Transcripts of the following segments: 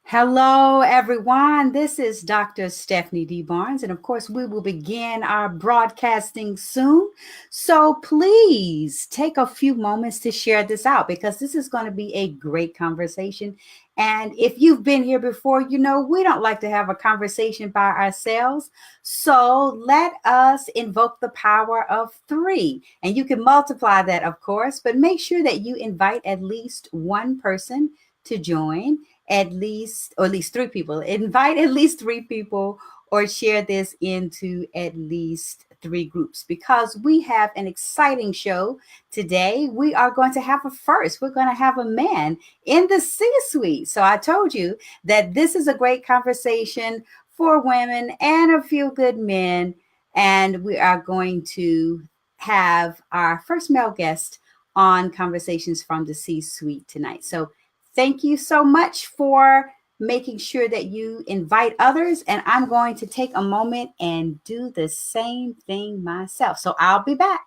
Hello, everyone. This is Dr. Stephanie D. Barnes, and of course, we will begin our broadcasting soon. So please take a few moments to share this out because this is going to be a great conversation. And if you've been here before, you know we don't like to have a conversation by ourselves. So let us invoke the power of three. And you can multiply that, of course, but make sure that you invite at least one person to join at least three people. Invite at least three people or share this into at least three groups because we have an exciting show today. We are going to have a first. We're going to have a man in the C suite. So I told you that this is a great conversation for women and a few good men. And we are going to have our first male guest on Conversations from the C suite tonight. So thank you so much for making sure that you invite others. And I'm going to take a moment and do the same thing myself. So I'll be back.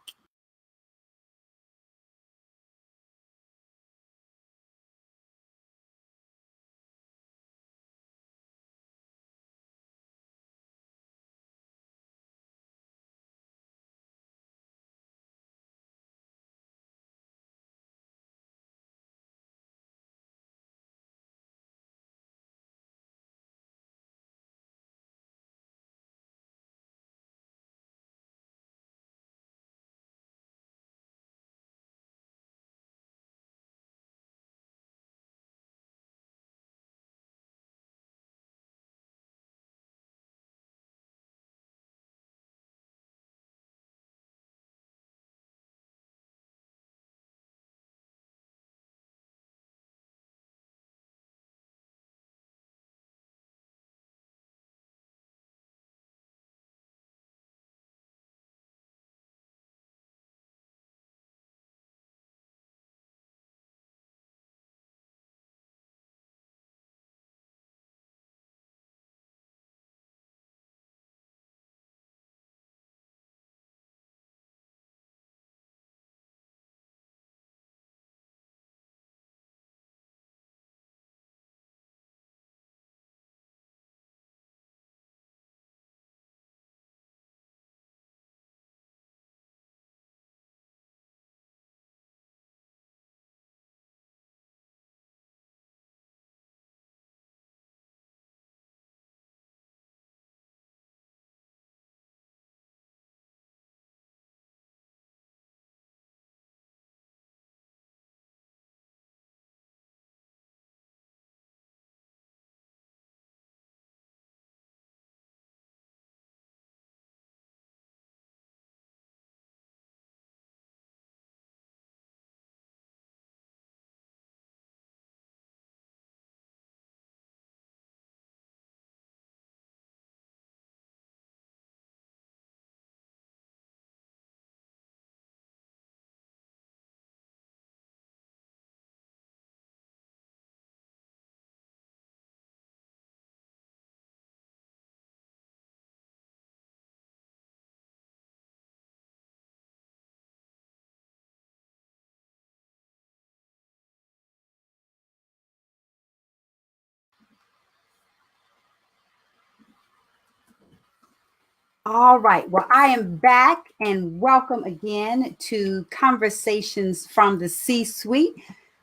All right. Well, I am back and welcome again to Conversations from the C Suite.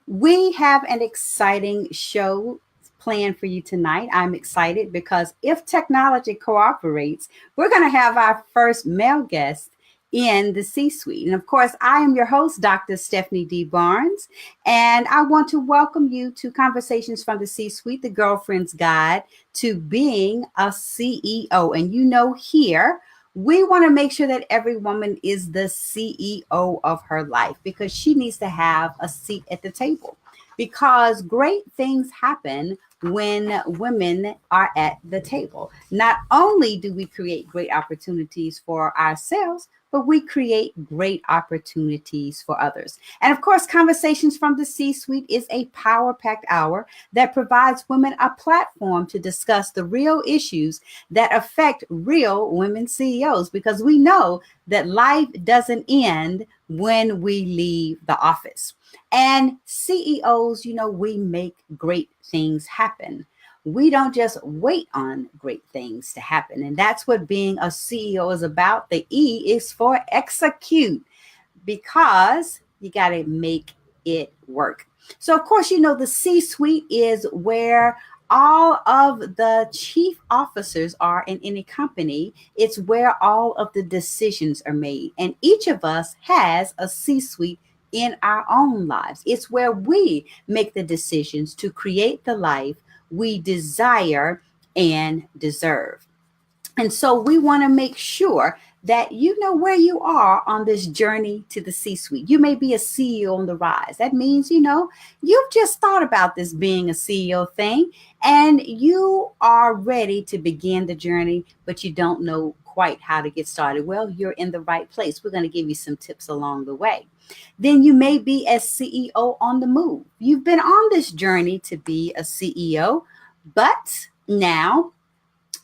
We have an exciting show planned for you tonight. I'm excited because if technology cooperates, we're going to have our first male guest in the C suite. And of course, I am your host, Dr. Stephanie D. Barnes, and I want to welcome you to Conversations from the C suite, the girlfriend's guide to being a CEO. And you know, here, we want to make sure that every woman is the CEO of her life because she needs to have a seat at the table. Because great things happen when women are at the table. Not only do we create great opportunities for ourselves, but we create great opportunities for others. And of course, Conversations from the C suite is a power packed hour that provides women a platform to discuss the real issues that affect real women CEOs because we know that life doesn't end when we leave the office. And CEOs, you know, we make great things happen. We don't just wait on great things to happen. And that's what being a CEO is about. The E is for execute, because you got to make it work. So, of course, the C suite is where all of the chief officers are in any company. It's where all of the decisions are made. And each of us has a C suite in our own lives. It's where we make the decisions to create the life we desire and deserve. And so we want to make sure that you know where you are on this journey to the C suite. You may be a CEO on the rise. That means, you've just thought about this being a CEO thing and you are ready to begin the journey, but you don't know quite how to get started. Well, you're in the right place. We're going to give you some tips along the way. Then you may be a CEO on the move. You've been on this journey to be a CEO, but now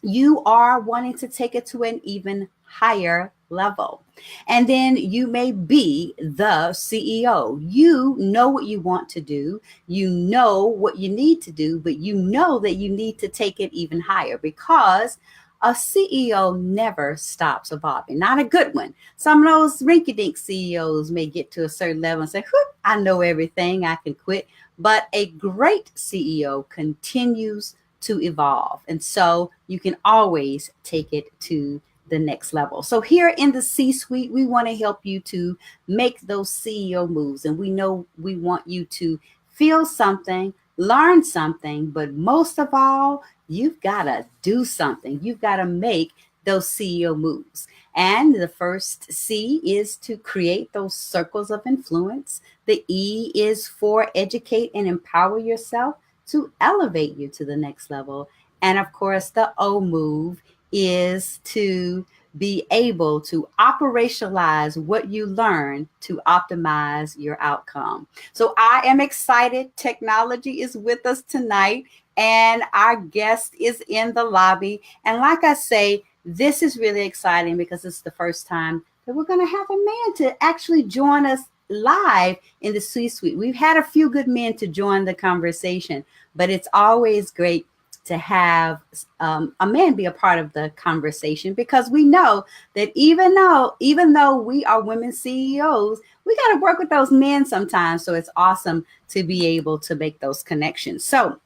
you are wanting to take it to an even higher level. And then you may be the CEO. You know what you want to do. You know what you need to do, but you know that you need to take it even higher, because a CEO never stops evolving. Not a good one. Some of those rinky-dink CEOs may get to a certain level and say, I know everything, I can quit. But a great CEO continues to evolve. And so you can always take it to the next level. So here in the C-suite, we want to help you to make those CEO moves. And we know we want you to feel something, learn something, but most of all, you've got to do something. You've got to make those CEO moves. And the first C is to create those circles of influence. The E is for educate and empower yourself to elevate you to the next level. And of course, the O move is to be able to operationalize what you learn to optimize your outcome. So I am excited. Technology is with us tonight, and our guest is in the lobby. And like I say, this is really exciting because it's the first time that we're going to have a man to actually join us live in the C-suite. We've had a few good men to join the conversation, but it's always great to have a man be a part of the conversation, because we know that even though we are women CEOs, we got to work with those men sometimes. So it's awesome to be able to make those connections. So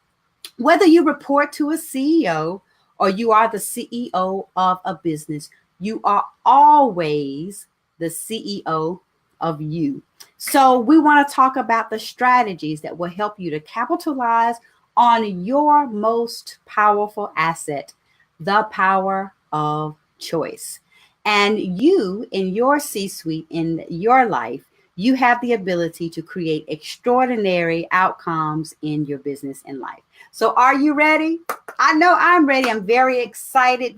whether you report to a CEO or you are the CEO of a business, you are always the CEO of you. So we want to talk about the strategies that will help you to capitalize on your most powerful asset, the power of choice. And you, in your C-suite, in your life, you have the ability to create extraordinary outcomes in your business and life. So are you ready? I know I'm ready. I'm very excited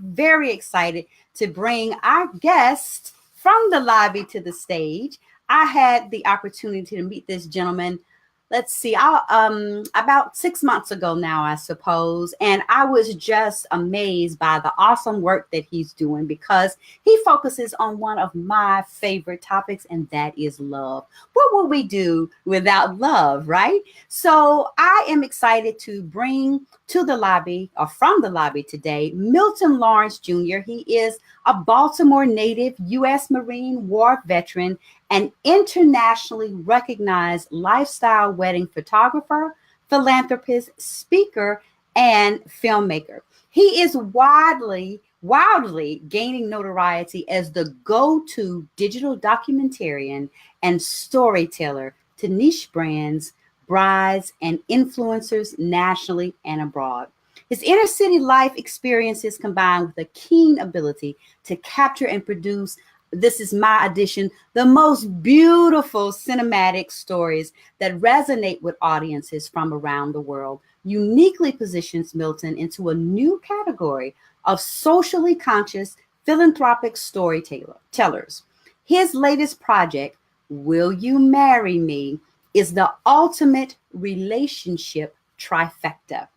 to bring our guest from the lobby to the stage. I had the opportunity to meet this gentleman, let's see, about 6 months ago now, I suppose. And I was just amazed by the awesome work that he's doing, because he focuses on one of my favorite topics, and that is love. What would we do without love, right? So I am excited to bring to the lobby, or from the lobby today, Milton Lawrence Jr. He is a Baltimore native, U.S. Marine War veteran, an internationally recognized lifestyle wedding photographer, philanthropist, speaker, and filmmaker. He is wildly gaining notoriety as the go-to digital documentarian and storyteller to niche brands, brides, and influencers nationally and abroad. His inner city life experiences combined with a keen ability to capture and produce, this is my addition, the most beautiful cinematic stories that resonate with audiences from around the world, uniquely positions Milton into a new category of socially conscious philanthropic storytellers. His latest project, Will You Marry Me?, is the ultimate relationship trifecta.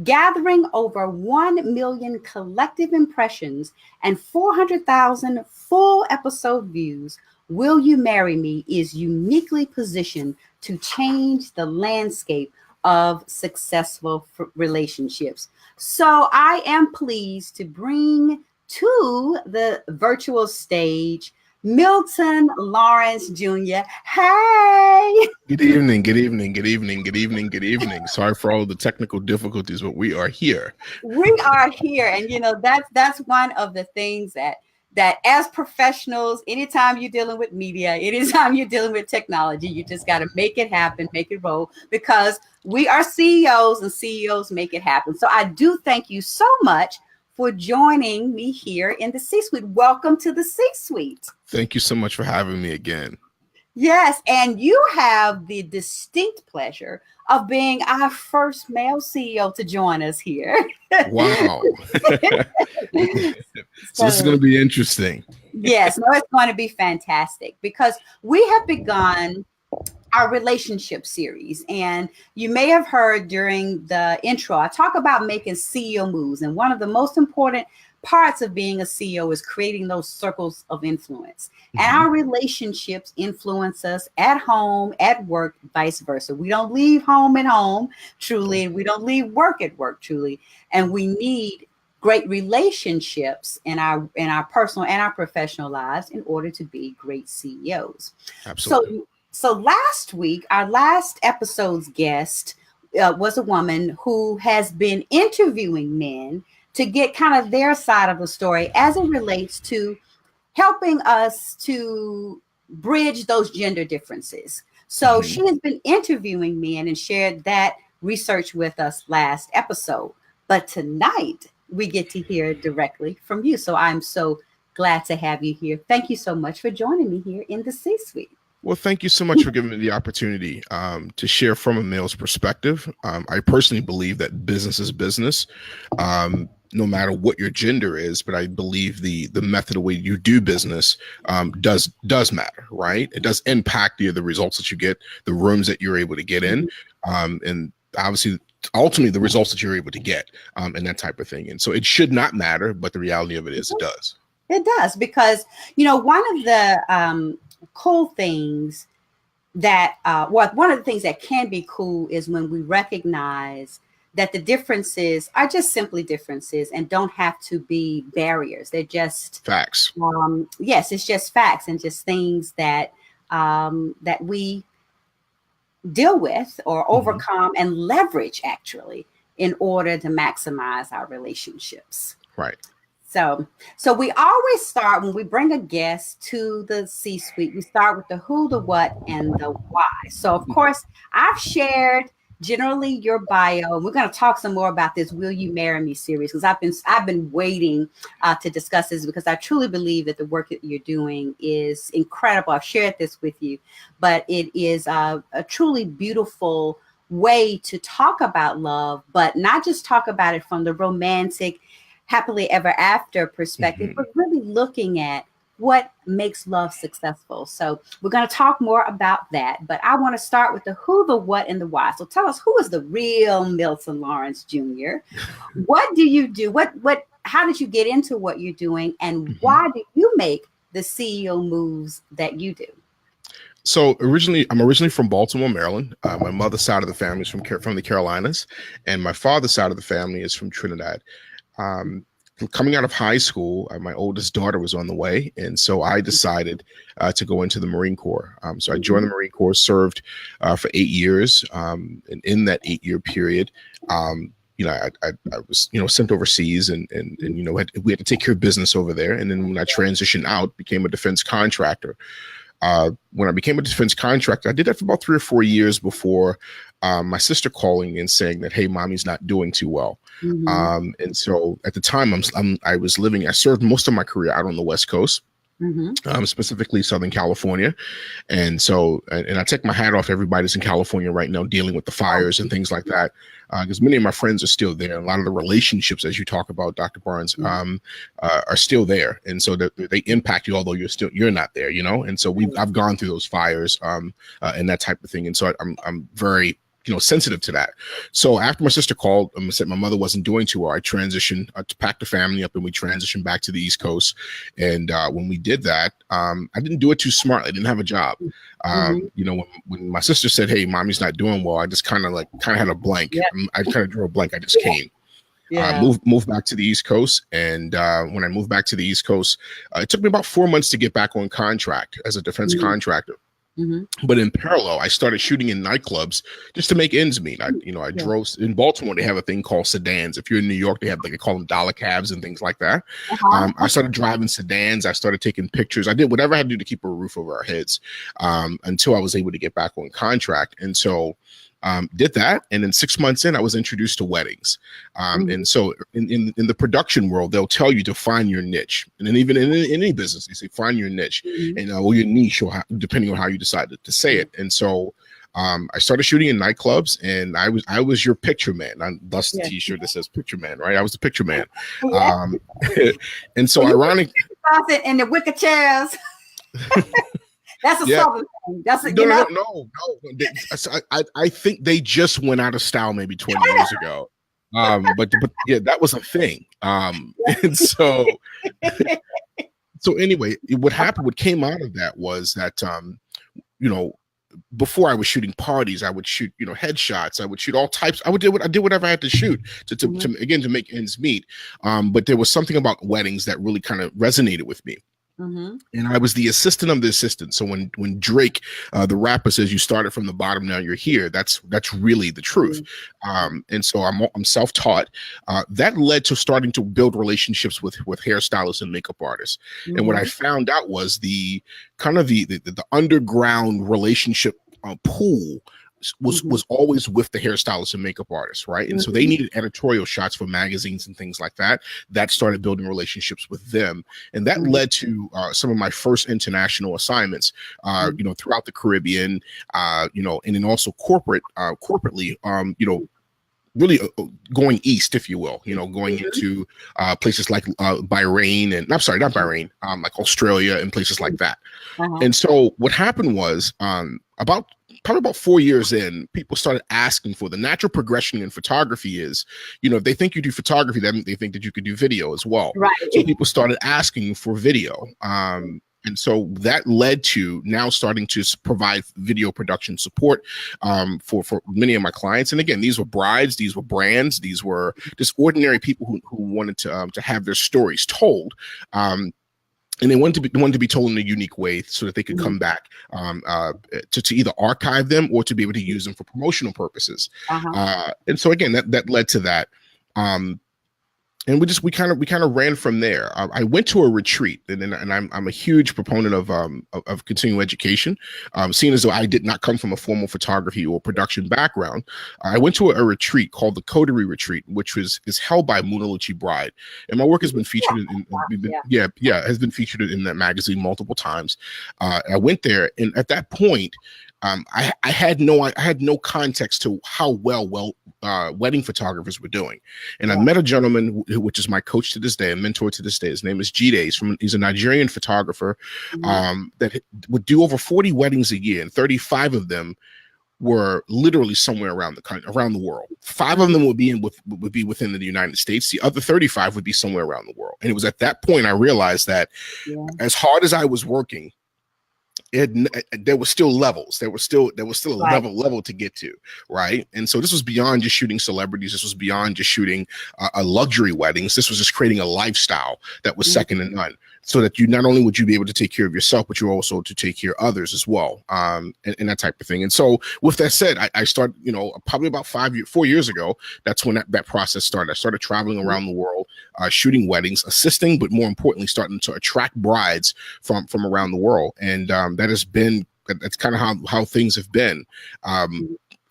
Gathering over 1 million collective impressions and 400,000 full episode views, Will You Marry Me is uniquely positioned to change the landscape of successful relationships. So I am pleased to bring to the virtual stage Milton Lawrence Jr. Hey. Good evening, good evening, good evening, good evening, good evening. Sorry for all the technical difficulties, but we are here. We are here. And that's one of the things that as professionals, anytime you're dealing with media, anytime you're dealing with technology, you just got to make it happen, make it roll, because we are CEOs and CEOs make it happen. So I do thank you so much for joining me here in the C-Suite. Welcome to the C-Suite. Thank you so much for having me again. Yes, and you have the distinct pleasure of being our first male CEO to join us here. Wow. So this is going to be interesting. Yes, no, it's going to be fantastic because we have begun our relationship series. And you may have heard during the intro, I talk about making CEO moves. And one of the most important parts of being a CEO is creating those circles of influence. Mm-hmm. And our relationships influence us at home, at work, vice versa. We don't leave home at home, truly, and we don't leave work at work, truly. And we need great relationships in our personal and our professional lives in order to be great CEOs. Absolutely. So last week, our last episode's guest was a woman who has been interviewing men to get kind of their side of the story as it relates to helping us to bridge those gender differences. So she has been interviewing men and shared that research with us last episode. But tonight, we get to hear directly from you. So I'm so glad to have you here. Thank you so much for joining me here in the C-Suite. Well, thank you so much for giving me the opportunity to share from a male's perspective. I personally believe that business is business, no matter what your gender is. But I believe the method, the way you do business does matter, right? It does impact the results that you get, the rooms that you're able to get in, and obviously, ultimately, the results that you're able to get, and that type of thing. And so it should not matter, but the reality of it is it does. It does, because, one of the cool things that one of the things that can be cool is when we recognize that the differences are just simply differences and don't have to be barriers. They're just facts. Yes, it's just facts and just things that that we deal with or overcome and leverage actually in order to maximize our relationships. Right. So we always start when we bring a guest to the C-Suite. We start with the who, the what, and the why. So of course, I've shared generally your bio, and we're going to talk some more about this "Will You Marry Me" series, because I've been waiting to discuss this, because I truly believe that the work that you're doing is incredible. I've shared this with you, but it is a truly beautiful way to talk about love, but not just talk about it from the romantic happily ever after perspective, but really looking at what makes love successful. So we're going to talk more about that, but I want to start with the who, the what, and the why. So tell us, who is the real Milton Lawrence Jr.? What do you do? How did you get into what you're doing, and why do you make the CEO moves that you do? So I'm originally from Baltimore, Maryland. My mother's side of the family is from the Carolinas, and my father's side of the family is from Trinidad. Coming out of high school, my oldest daughter was on the way, and so I decided to go into the Marine Corps. So I joined the Marine Corps, served for 8 years, and in that 8-year period, I was sent overseas, and we had to take care of business over there. And then when I transitioned out, became a defense contractor. When I became a defense contractor, I did that for about 3 or 4 years before my sister calling and saying that, hey, mommy's not doing too well. And so at the time I served most of my career out on the West Coast, specifically Southern California. And so, and I take my hat off to everybody that's in California right now dealing with the fires and things like that, because many of my friends are still there. A lot of the relationships, as you talk about, Dr. Barnes, are still there. And so they impact you, although you're not there, And so I've gone through those fires and that type of thing. And so I'm very sensitive to that. So after my sister called and said my mother wasn't doing too well, I transitioned to pack the family up, and we transitioned back to the East Coast. And when we did that, I didn't do it too smartly. I didn't have a job. When my sister said, "Hey, mommy's not doing well," I just kind of had a blank. Yeah. I kind of drew a blank. I just came. Moved back to the East Coast, and when I moved back to the East Coast, it took me about 4 months to get back on contract as a defense contractor. But in parallel, I started shooting in nightclubs just to make ends meet. I drove in Baltimore. They have a thing called sedans. If you're in New York, they have they call them dollar cabs and things like that. I started driving sedans. I started taking pictures. I did whatever I had to do to keep a roof over our heads until I was able to get back on contract. And so did that, and then 6 months in, I was introduced to weddings. And so in the production world, they'll tell you to find your niche, and then even in any business, they say find your niche and or your niche, or depending on how you decide to say it. And so I started shooting in nightclubs, and I was your picture man. Thus the T-shirt that says "Picture Man," right? I was the picture man. And so ironic, and the wicker chairs. That's a Southern thing. That's a, no. I think they just went out of style maybe 20 years ago. But yeah, that was a thing. And so anyway, what came out of that was that before I was shooting parties, I would shoot headshots. I would shoot all types. I did whatever I had to shoot to make ends meet. But there was something about weddings that really kind of resonated with me. And I was the assistant of the assistant. So when Drake, the rapper, says you started from the bottom, now you're here, that's really the truth. And so I'm self-taught. That led to starting to build relationships with hairstylists and makeup artists. And what I found out was the kind of the underground relationship pool was always with the hairstylists and makeup artists, right? And so they needed editorial shots for magazines and things like that. That started building relationships with them, and that led to some of my first international assignments, throughout the Caribbean, and then also corporately, really going east, if you will, going into places like Bahrain, and I'm sorry, not Bahrain, like Australia and places like that. And so what happened was probably about 4 years in, people started asking for the natural progression in photography is, if they think you do photography, then they think that you could do video as well. Right. So people started asking for video. And so that led to now starting to provide video production support for many of my clients. And again, these were brides, these were brands, these were just ordinary people who wanted to have their stories told. And they wanted to be told in a unique way so that they could come back to either archive them or to be able to use them for promotional purposes. And so again, that led to that. And we kind of ran from there. I went to a retreat, and I'm a huge proponent of continuing education. Seeing as though I did not come from a formal photography or production background, I went to a retreat called the Coterie Retreat, which is held by Munaluchi Bride, and my work has been featured has been featured in that magazine multiple times. I went there, and at that point, I had no context to how well wedding photographers were doing. And I met a gentleman which is my coach to this day, a mentor to this day. His name is Jide. He's a Nigerian photographer that would do over 40 weddings a year, and 35 of them were literally somewhere around the world. 5 of them would be within the United States. The other 35 would be somewhere around the world. And it was at that point I realized that as hard as I was working, there were still levels. There was still a level to get to, right? And so this was beyond just shooting celebrities. This was beyond just shooting a luxury weddings. This was just creating a lifestyle that was second to none. So that you not only would you be able to take care of yourself, but you're also to take care of others as well, and that type of thing. And so, with that said, I started, probably about 4 years ago. That's when that process started. I started traveling around the world, shooting weddings, assisting, but more importantly, starting to attract brides from around the world. And that's kind of how things have been.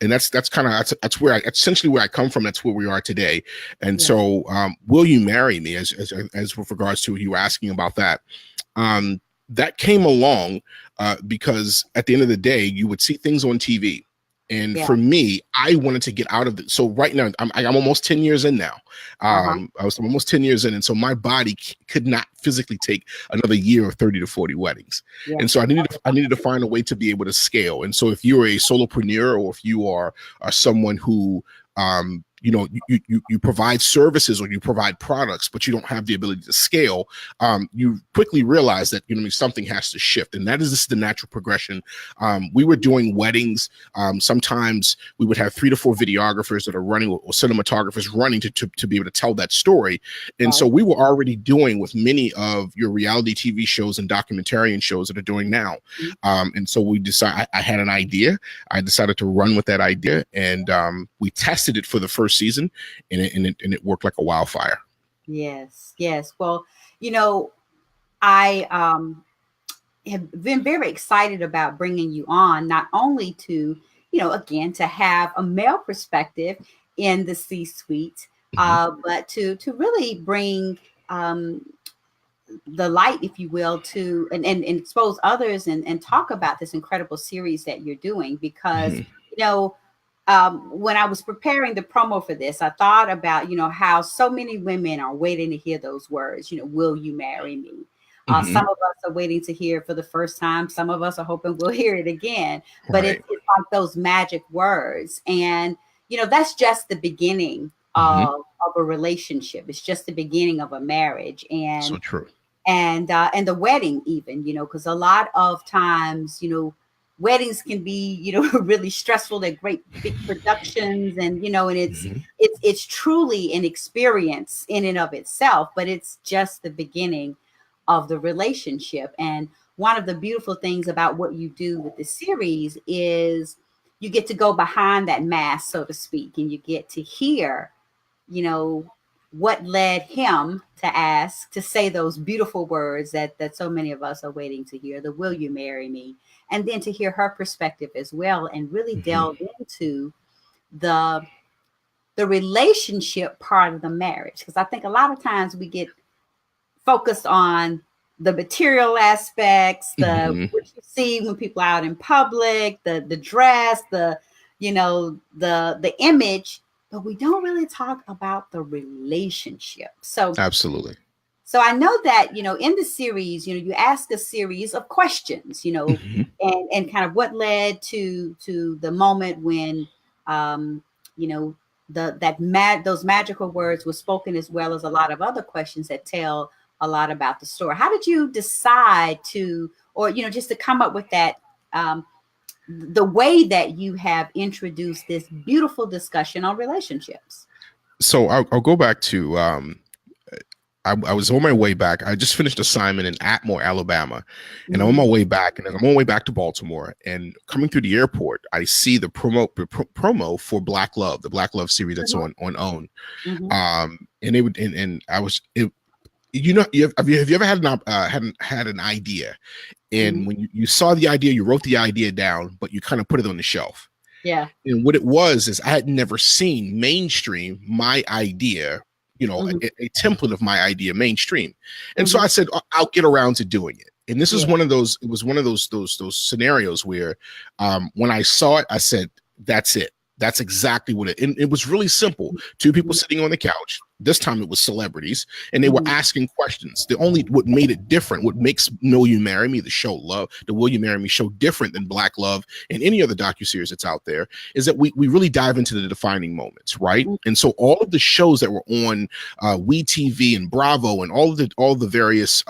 And that's essentially where I come from. That's where we are today. And so, will you marry me? As with regards to you asking about that, that came along because at the end of the day, you would see things on TV, And Yeah. for me, I wanted to get out of it. So right now, I'm almost 10 years in now. I'm almost 10 years in. And so my body could not physically take another year of 30 to 40 weddings. Yeah. And so I needed to find a way to be able to scale. And so if you're a solopreneur, or if you are someone who, you provide services or you provide products, but you don't have the ability to scale, you quickly realize that, something has to shift. And that is just the natural progression. We were doing weddings. Sometimes we would have 3 to 4 videographers that are running, or cinematographers running to be able to tell that story. And so we were already doing with many of your reality TV shows and documentarian shows that are doing now. And so we decided, I had an idea. I decided to run with that idea, and we tested it for the first season, and it worked like a wildfire. Yes. Well, I have been very excited about bringing you on, not only to, again, to have a male perspective in the C-suite, but to really bring the light, if you will, to and expose others and talk about this incredible series that you're doing. Because, when I was preparing the promo for this, I thought about, how so many women are waiting to hear those words, will you marry me? Some of us are waiting to hear it for the first time. Some of us are hoping we'll hear it again. But it's like those magic words. And, that's just the beginning of a relationship. It's just the beginning of a marriage. And so true. And the wedding even, because a lot of times, weddings can be, really stressful. They're great big productions, and and it's truly an experience in and of itself, but it's just the beginning of the relationship. And one of the beautiful things about what you do with the series is you get to go behind that mask, so to speak, and you get to hear, what led him to say those beautiful words that so many of us are waiting to hear, the will you marry me? And then to hear her perspective as well, and really delve into the relationship part of the marriage. Because I think a lot of times we get focused on the material aspects, what you see when people are out in public, the dress, the image, but we don't really talk about the relationship. So absolutely. So I know that, in the series, you ask a series of questions, and kind of what led to the moment when, those magical words were spoken, as well as a lot of other questions that tell a lot about the story. How did you decide to, or, just to come up with that, the way that you have introduced this beautiful discussion on relationships? So I'll go back to, I was on my way back. I just finished assignment in Atmore, Alabama, and I'm on my way back. And I'm on my way back to Baltimore. And coming through the airport, I see the promo for Black Love, the Black Love series that's on OWN. And it would, and I was, have you ever had an idea, and when you saw the idea, you wrote the idea down, but you kind of put it on the shelf. Yeah. And what it was is I had never seen mainstream my idea, a template of my idea mainstream. And so I said, I'll get around to doing it. And this is it was one of those scenarios where when I saw it, I said, that's it. That's exactly what it was really simple. 2 people sitting on the couch. This time it was celebrities, and they were asking questions. What made it different, what makes Will You Marry Me, the Will You Marry Me show, different than Black Love and any other docuseries that's out there, is that we really dive into the defining moments, right? And so all of the shows that were on WeTV and Bravo and all the various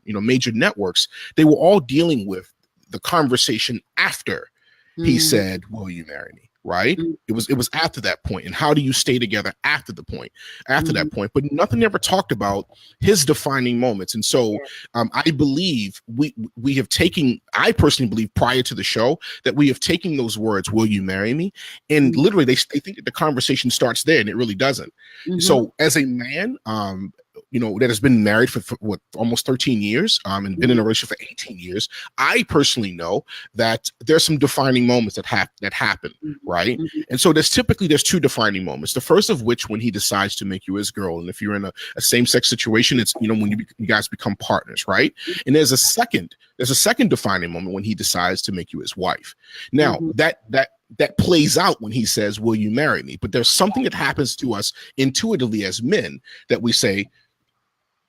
major networks, they were all dealing with the conversation after he said, "Will you marry me?" Right? It was after that point, and how do you stay together after that point? But nothing ever talked about his defining moments. And so I believe we have taken, I personally believe, prior to the show, that we have taken those words, "Will you marry me?" and literally they think that the conversation starts there, and it really doesn't. So as a man, that has been married for what, almost 13 years, and been in a relationship for 18 years, I personally know that there's some defining moments that happen, right? And so there's 2 defining moments. The first of which, when he decides to make you his girl, and if you're in a same-sex situation, it's when you guys become partners, right? And there's a second defining moment when he decides to make you his wife. Now that that plays out when he says, "Will you marry me?" But there's something that happens to us intuitively as men that we say,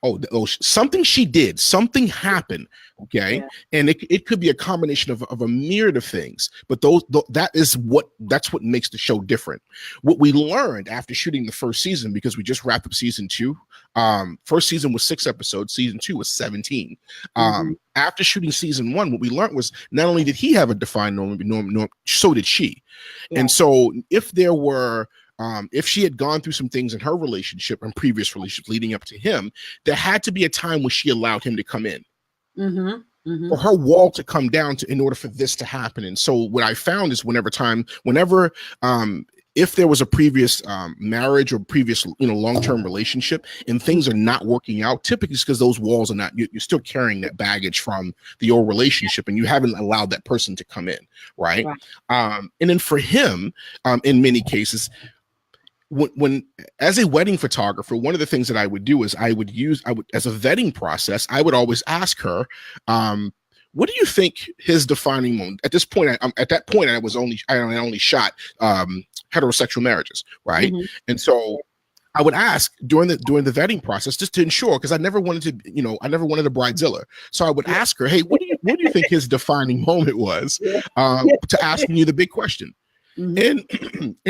oh, something she did, something happened, okay? Yeah. And it could be a combination of a myriad of things, but that's what makes the show different. What we learned after shooting the first season, because we just wrapped up season 2, first season was 6 episodes, season 2 was 17. After shooting season 1, what we learned was not only did he have a defined norm, so did she. Yeah. And so if she had gone through some things in her relationship and previous relationships leading up to him, there had to be a time when she allowed him to come in. For her wall to come down in order for this to happen. And so what I found is if there was a previous marriage or previous long-term relationship and things are not working out, typically it's because those walls are not, you're still carrying that baggage from the old relationship and you haven't allowed that person to come in, right? And then for him, in many cases, when as a wedding photographer, one of the things that I would do is I would as a vetting process, I would always ask her, what do you think his defining moment at this point? At that point, I only shot heterosexual marriages, right? And so I would ask during the vetting process just to ensure, because I never wanted to, a bridezilla. So I would ask her, hey, what do you think his defining moment was? To asking you the big question. And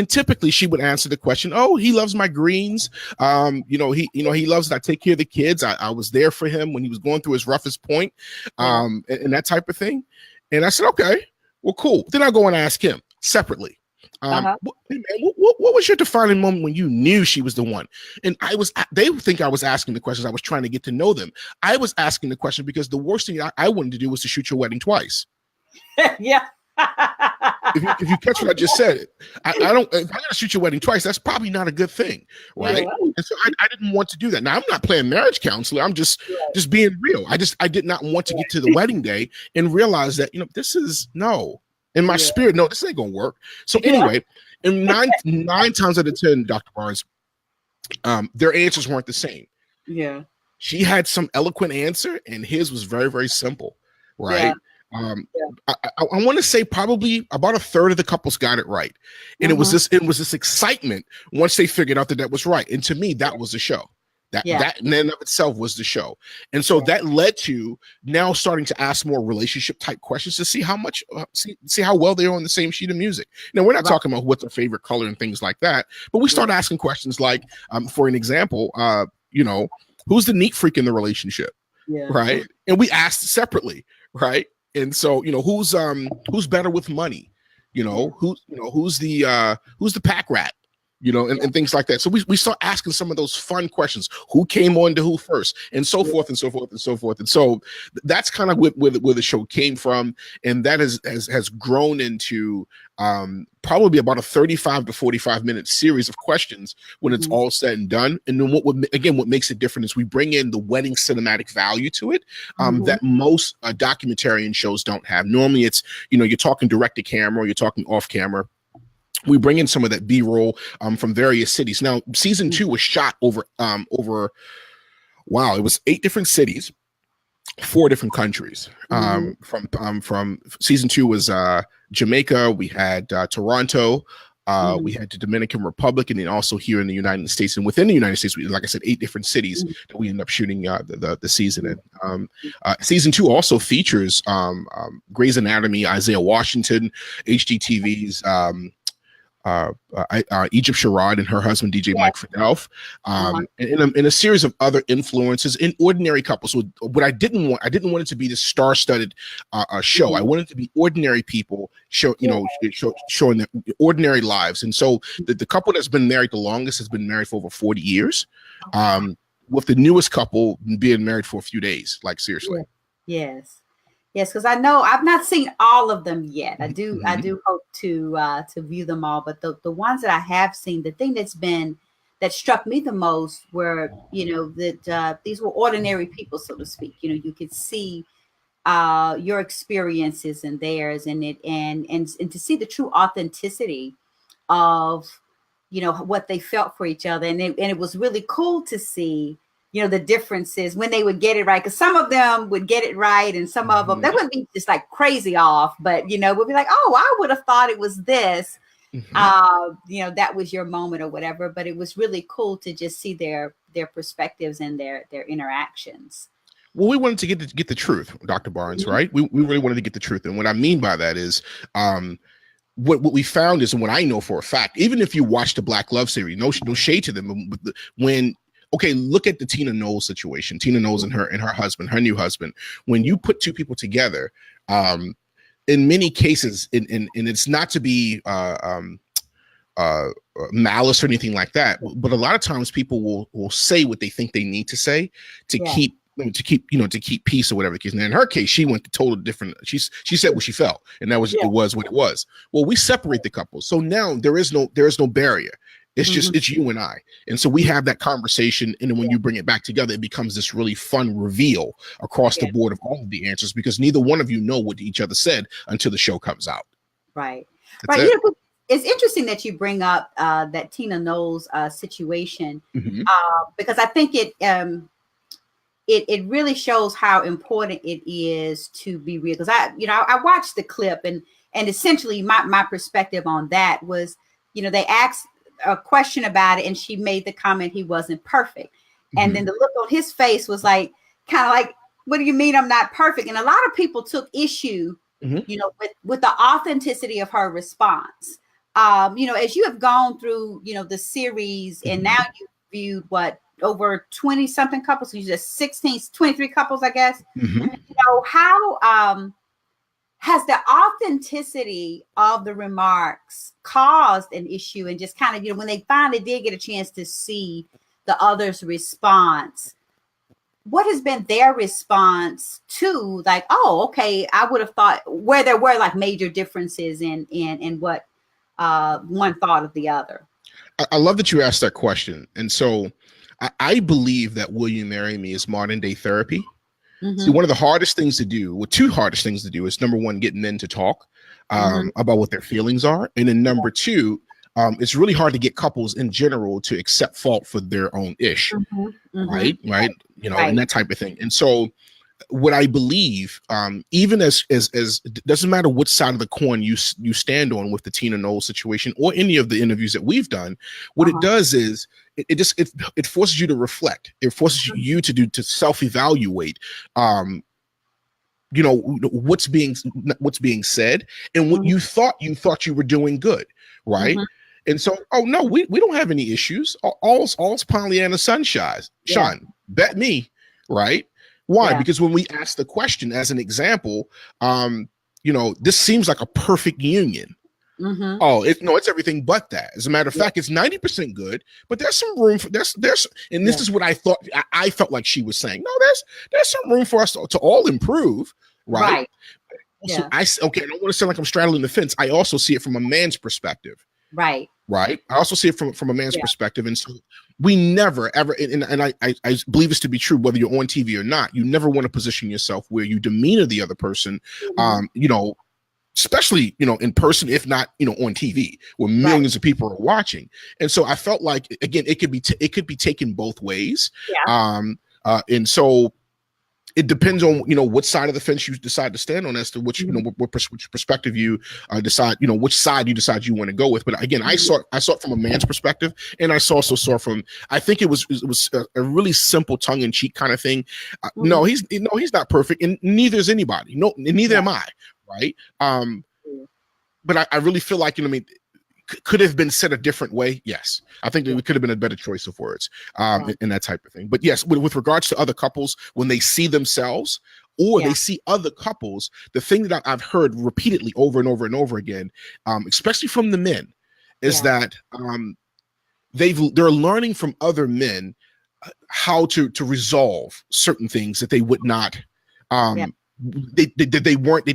typically she would answer the question, oh, he loves my greens. He loves that I take care of the kids. I was there for him when he was going through his roughest point, and that type of thing. And I said, okay, well, cool. Then I go and ask him separately. What was your defining moment when you knew she was the one? And they think I was asking the questions. I was trying to get to know them. I was asking the question because the worst thing I wanted to do was to shoot your wedding twice. Yeah. If you catch what I just said, if I gotta shoot your wedding twice, that's probably not a good thing, right? Yeah. And so I didn't want to do that. Now I'm not playing marriage counselor. I'm just being real. I did not want to get to the wedding day and realize that this is no. In my spirit, no, this ain't gonna work. So anyway, and nine times out of 10, Dr. Barnes, their answers weren't the same. Yeah. She had some eloquent answer, and his was very, very simple, right? Yeah. I want to say probably about a third of the couples got it right, and it was this excitement once they figured out that was right. And to me, that was the show. That in and of itself was the show. And so that led to now starting to ask more relationship type questions to see how much, see how well they're on the same sheet of music. Now, we're not talking about what's their favorite color and things like that, but we start asking questions like, for an example, who's the neat freak in the relationship? Yeah. Right. And we asked separately. Right. And so, who's better with money? Who's the pack rat? And things like that. So we start asking some of those fun questions. Who came on to who first, and so forth and so forth and so forth. And so that's kind of where the show came from, and that has grown into probably about a 35 to 45 minute series of questions when it's all said and done. And then what makes it different is we bring in the wedding cinematic value to it that most documentarian shows don't have. Normally, it's you're talking direct to camera, or you're talking off camera. We bring in some of that B-roll from various cities. Now, season 2 was shot over it was 8 different cities, 4 different countries. From season 2 was Jamaica. We had Toronto. We had the Dominican Republic, and then also here in the United States. And within the United States, like I said, 8 different cities that we ended up shooting the season in. Season 2 also features Grey's Anatomy, Isaiah Washington, HGTV's Egypt Sherrod and her husband DJ Mike Fidelf, in a series of other influences in ordinary couples. So what I didn't want it to be this star-studded show. I wanted it to be ordinary people showing their ordinary lives. And so the couple that's been married the longest has been married for over 40 years, with the newest couple being married for a few days. Like, seriously. Yes. Yes, because I know I've not seen all of them yet. I do hope to view them all. But the ones that I have seen, the thing that struck me the most were, that these were ordinary people, so to speak. You could see your experiences and theirs, and to see the true authenticity of what they felt for each other. And it was really cool to see the differences when they would get it right. Because some of them would get it right, and some of them, they wouldn't be just like crazy off, but, would be like, oh, I would have thought it was this. That was your moment or whatever. But it was really cool to just see their perspectives and their interactions. Well, we wanted to get the truth, Dr. Barnes, right? We really wanted to get the truth. And what I mean by that is what we found is, and what I know for a fact, even if you watch the Black Love series, no shade to them, look at the Tina Knowles situation. Tina Knowles and her husband, her new husband. When you put two people together, in many cases, and it's not to be malice or anything like that, but a lot of times people will say what they think they need to say to keep peace or whatever the case. And in her case, she went to totally different. She said what she felt, and that was it was what it was. Well, we separate the couples, so now there is no barrier. It's just it's you and I, and so we have that conversation, and then when you bring it back together, it becomes this really fun reveal across the board of all of the answers, because neither one of you know what each other said until the show comes out. Right. That's right. It. It's interesting that you bring up that Tina Knowles situation, because I think it really shows how important it is to be real. Because I watched the clip, and essentially my perspective on that was, they asked a question about it, and she made the comment he wasn't perfect. And then the look on his face was like, kind of like, what do you mean I'm not perfect? And a lot of people took issue, with the authenticity of her response. As you have gone through, the series, and now you've viewed over 20 something couples, so you just 23 couples, I guess. How has the authenticity of the remarks caused an issue? And just kind of, when they finally did get a chance to see the other's response, what has been their response to, like, oh, okay, I would have thought, where there were like major differences in what one thought of the other? I love that you asked that question. And so I believe that Will You Marry Me is modern day therapy. See, one of the hardest things to do, two hardest things to do, is number one, get men to talk about what their feelings are. And then number two, it's really hard to get couples in general to accept fault for their own ish, right? And that type of thing. And so what I believe, even as doesn't matter what side of the coin you stand on with the Tina Knowles situation or any of the interviews that we've done, what it does is it forces you to reflect. It forces you to self-evaluate, what's being said and what you thought you were doing good, right? And so, oh no, we don't have any issues. All's Pollyanna sunshine. Bet me, right? Why? Because when we ask the question as an example, this seems like a perfect union. Oh, it's everything but that. As a matter of fact, it's 90% good, but there's some room for there's and this is what I thought. I felt like she was saying, no, there's some room for us to all improve, right? So I don't want to sound like I'm straddling the fence. I also see it from a man's perspective. Right. I also see it from a man's perspective. And so we never, ever, and I believe this to be true, whether you're on TV or not, you never want to position yourself where you demeanor the other person, especially, in person, if not, on TV where millions of people are watching. And so I felt like, again, it could be taken both ways. And so it depends on, what side of the fence you decide to stand on as to which, which perspective you decide, which side you decide you want to go with. But again, I saw it from a man's perspective, and I also saw from, I think it was a really simple tongue in cheek kind of thing. No, he's not perfect, and neither is anybody. No, neither am I. Right. But I really feel like, could have been said a different way. Yes. I think that it could have been a better choice of words, and that type of thing. But yes, with regards to other couples, when they see themselves or they see other couples, the thing that I've heard repeatedly over and over and over again, especially from the men, is that they're learning from other men how to resolve certain things that they would not, they weren't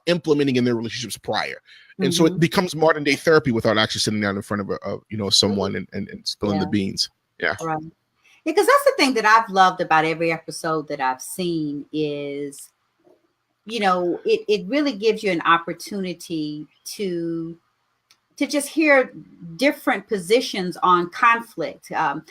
implementing in their relationships prior. And so it becomes modern day therapy without actually sitting down in front of someone and spilling the beans. Yeah. Right. Because that's the thing that I've loved about every episode that I've seen is, it really gives you an opportunity to to just hear different positions on conflict. Mhm.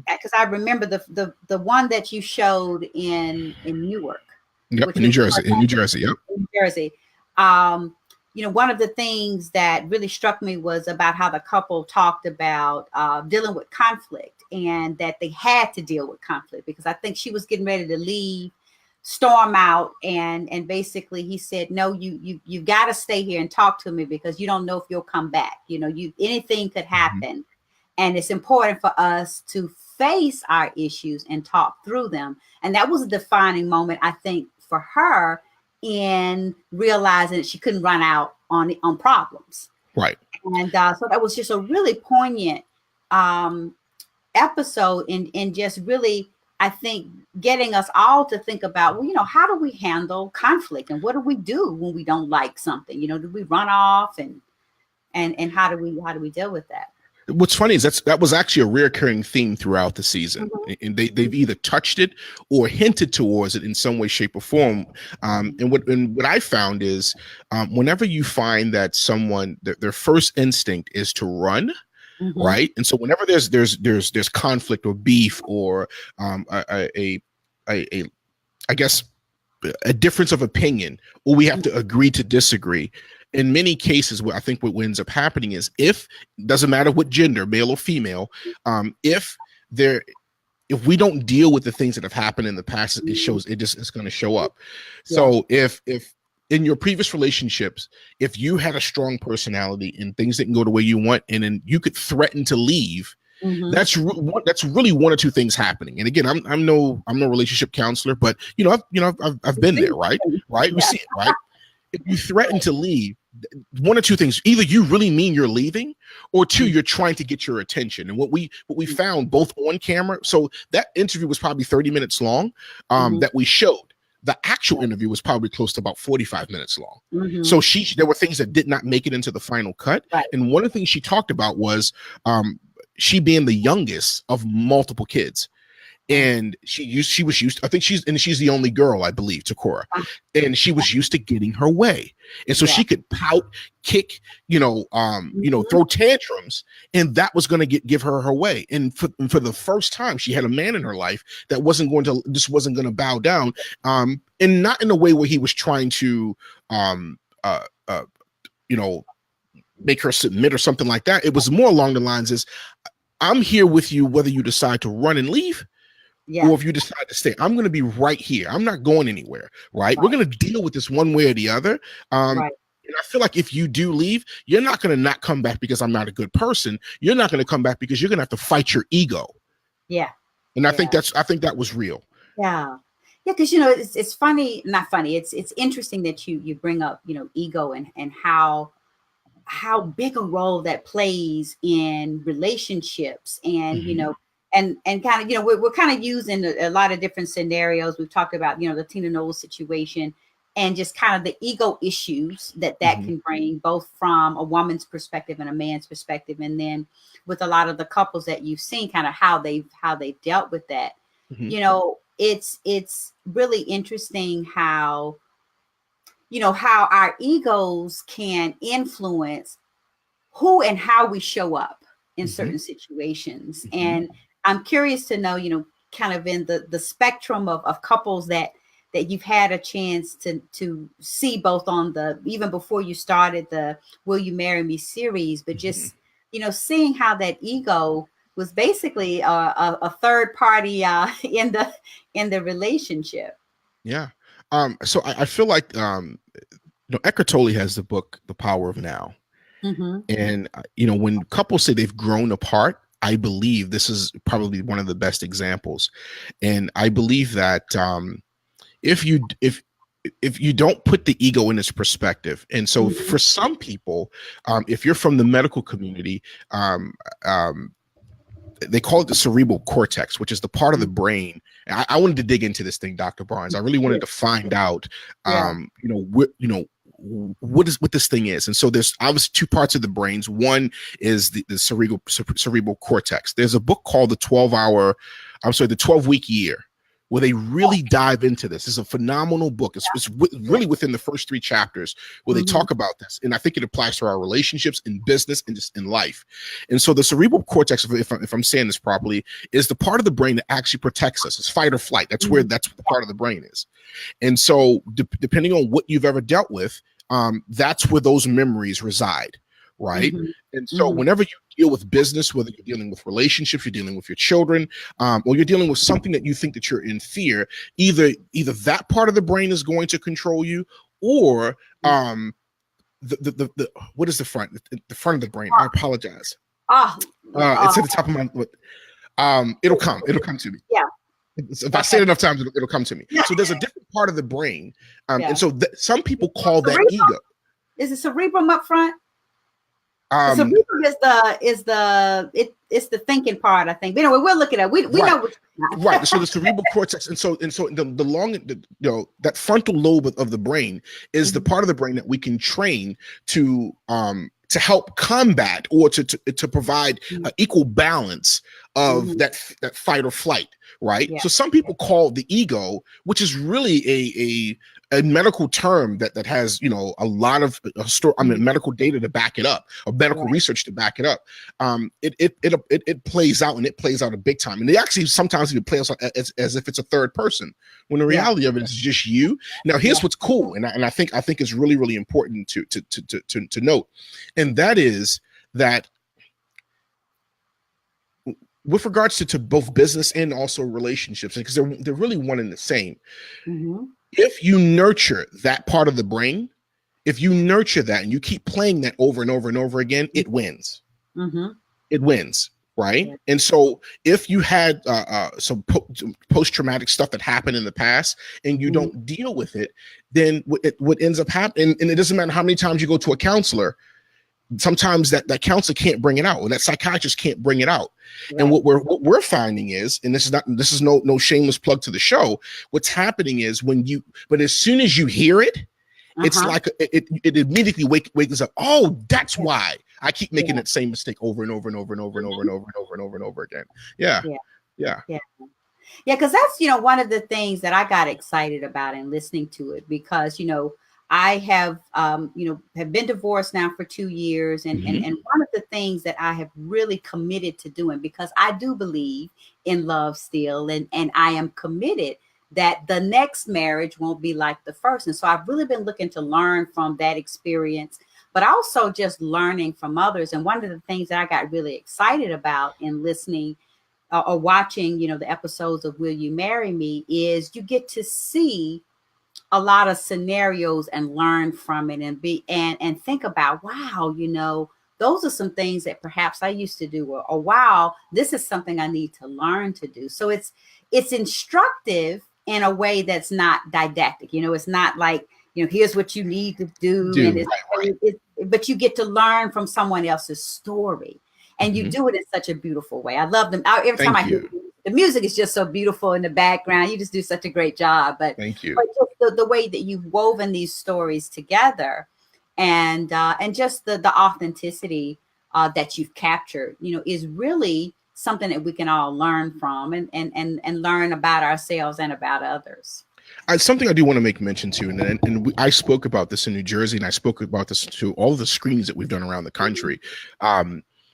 Because I remember the one that you showed in Newark, Yep, which in New was Jersey. In New Jersey, yep. in Jersey. One of the things that really struck me was about how the couple talked about dealing with conflict, and that they had to deal with conflict because I think she was getting ready to leave, storm out, and basically he said, no, you got to stay here and talk to me because you don't know if you'll come back. Anything could Mhm. happen, and it's important for us to face our issues and talk through them. And that was a defining moment, I think, for her, in realizing that she couldn't run out on problems. Right. And so that was just a really poignant um, episode, in just really, I think, getting us all to think about, well, how do we handle conflict, and what do we do when we don't like something? Do we run off, and how do we deal with that? What's funny is that was actually a reoccurring theme throughout the season, Mhm. and they've either touched it or hinted towards it in some way, shape, or form. And what I found is, whenever you find that someone their first instinct is to run, Mhm. right, and so whenever there's conflict or beef or a I guess a difference of opinion, or we have to agree to disagree. In many cases, what I think what ends up happening is, if doesn't matter what gender, male or female, if there if we don't deal with the things that have happened in the past, it's going to show up. Yeah. So if in your previous relationships, if you had a strong personality and things didn't go the way you want, and then you could threaten to leave, Mhm. that's really one or two things happening. And again, I'm no relationship counselor, but I've been there, right? Right? We Yeah. see it, right? If you threaten to leave, one or two things: either you really mean you're leaving, or two, you're trying to get your attention. And what we found both on camera, so that interview was probably 30 minutes long, Mhm. that we showed. The actual interview was probably close to about 45 minutes long. Mhm. So there were things that did not make it into the final cut. Right. And one of the things she talked about was she being the youngest of multiple kids. And she was used, I think she's the only girl, I believe, to Cora, and she was used to getting her way, and so Yeah. she could pout, kick, throw tantrums, and that was going to give her way. And for the first time, she had a man in her life that wasn't going to bow down, and not in a way where he was trying to um uh, uh make her submit or something like that. It was more along the lines is, I'm here with you whether you decide to run and leave, Yeah. or if you decide to stay. I'm going to be right here. I'm not going anywhere. Right? We're Right. going to deal with this one way or the other. Right. And I feel like if you do leave, you're not going to not come back because I'm not a good person. You're not going to come back because you're going to have to fight your ego. Yeah. And I Yeah. think that was real. Yeah. Yeah, because it's funny, not funny. It's interesting that you bring up, ego, and how big a role that plays in relationships, and Mhm. and kind of, we're kind of using a lot of different scenarios. We've talked about, the Tina Knowles situation, and just kind of the ego issues that Mhm. can bring, both from a woman's perspective and a man's perspective, and then with a lot of the couples that you've seen, kind of how they've dealt with that. Mhm. It's really interesting how our egos can influence who and how we show up in Mhm. certain situations. Mhm. And I'm curious to know, kind of in the spectrum of couples that you've had a chance to see, both on even before you started the Will You Marry Me series, but Mhm. just, seeing how that ego was basically a third party in the relationship. Yeah. So I feel like Eckhart Tolle has the book The Power of Now. Mm-hmm. And when couples say they've grown apart, I believe this is probably one of the best examples. And I believe that if you if you don't put the ego in its perspective, and so Mm-hmm. for some people, if you're from the medical community, um, um, they call it the cerebral cortex, which is the part of the brain. And I wanted to dig into this thing, Dr. Barnes. I really Yeah. wanted to find out, Yeah. what this thing is. And so there's obviously two parts of the brains. One is the cerebral cortex. There's a book called the 12-week year, where they really dive into this. It's a phenomenal book. It's really within the first 3 chapters where they talk about this. And I think it applies to our relationships in business and just in life. And so the cerebral cortex, if I'm saying this properly, is the part of the brain that actually protects us. It's fight or flight. That's what the part of the brain is. And so depending on what you've ever dealt with, that's where those memories reside. Right. And so whenever you deal with business, whether you're dealing with relationships, you're dealing with your children, or you're dealing with something that you think that you're in fear, either that part of the brain is going to control you, or the what is the front? The front of the brain. I apologize. It's at the top of my. It'll come to me. Yeah. If I say it enough times, it'll come to me. So there's a different part of the brain, and so some people call that ego. Is the cerebrum up front? The cerebrum it's the thinking part, I think. But anyway, we'll look it up. We know right. So the cerebral cortex, and so the long, that frontal lobe of the brain is the part of the brain that we can train to help combat or to provide equal balance of that fight or flight. Right. Yeah. So some people call the ego, which is really a medical term that has, a lot of medical data to back it up, or medical research to back it up. It plays out, and it plays out a big time. And they actually sometimes even play out as if it's a third person, when the reality of it is just you. Now, here's what's cool, and I think it's really, really important to note, and that is that with regards to both business and also relationships, because they're really one and the same. If you nurture that part of the brain, if you nurture that and you keep playing that over and over and over again, it wins. It wins, right? Yeah. And so if you had some post-traumatic stuff that happened in the past and you don't deal with it, then what ends up happening, and it doesn't matter how many times you go to a counselor, sometimes that counselor can't bring it out, or that psychiatrist can't bring it out. Right. And what we're finding is, and this is no shameless plug to the show, what's happening is but as soon as you hear it, it's like it immediately wakes up. Oh, that's why I keep making that same mistake over and over and over and over and over and over and over and over and over again. Yeah. Because that's one of the things that I got excited about in listening to it, because I have been divorced now for 2 years. And one of the things that I have really committed to doing, because I do believe in love still, and I am committed that the next marriage won't be like the first. And so I've really been looking to learn from that experience, but also just learning from others. And one of the things that I got really excited about in listening or watching, the episodes of Will You Marry Me, is you get to see a lot of scenarios and learn from it, and think about, wow, those are some things that perhaps I used to do, or wow, this is something I need to learn to do. So it's instructive in a way that's not didactic. It's not like, here's what you need to do. But you get to learn from someone else's story, and you do it in such a beautiful way. I love them. Every time I hear the music is just so beautiful in the background. You just do such a great job. But thank you. But just the way that you've woven these stories together, and just the authenticity that you've captured, is really something that we can all learn from, and learn about ourselves and about others. Something I do want to make mention to, and I spoke about this in New Jersey, and I spoke about this to all of the screenings that we've done around the country.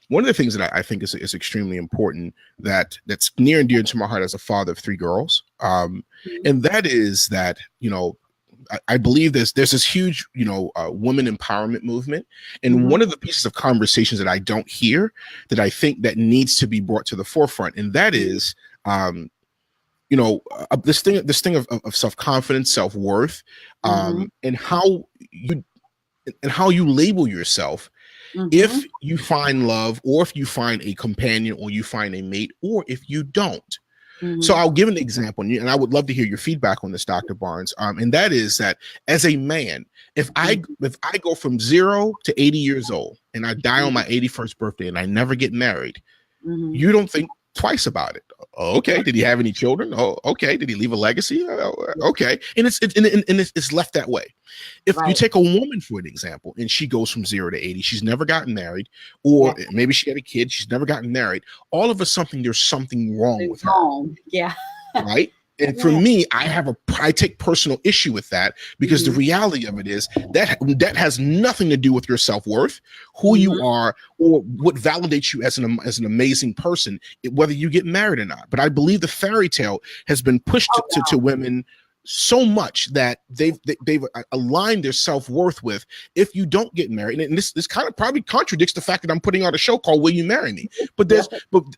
One of the things that I think is extremely important, that's near and dear to my heart as a father of 3 girls, and that is that, I believe there's this huge, women empowerment movement. And one of the pieces of conversations that I don't hear, that I think that needs to be brought to the forefront, and that is, this thing of self-confidence, self-worth, and how you label yourself. If you find love, or if you find a companion, or you find a mate, or if you don't. So I'll give an example, and I would love to hear your feedback on this, Dr. Barnes. And that is that as a man, if I go from 0 to 80 years old, and I die on my 81st birthday, and I never get married, you don't think twice about it. Okay, did he have any children? Oh, okay, did he leave a legacy? Okay, and it's left that way. If you take a woman for an example, and she goes from 0 to 80, she's never gotten married, or maybe she had a kid, she's never gotten married. All of a sudden, there's something wrong with her. Yeah. Right? And for me, I take personal issue with that, because the reality of it is that has nothing to do with your self-worth, who you are, or what validates you as an amazing person, whether you get married or not. But I believe the fairy tale has been pushed to women so much that they've aligned their self-worth with, if you don't get married. And this kind of probably contradicts the fact that I'm putting out a show called Will You Marry Me? But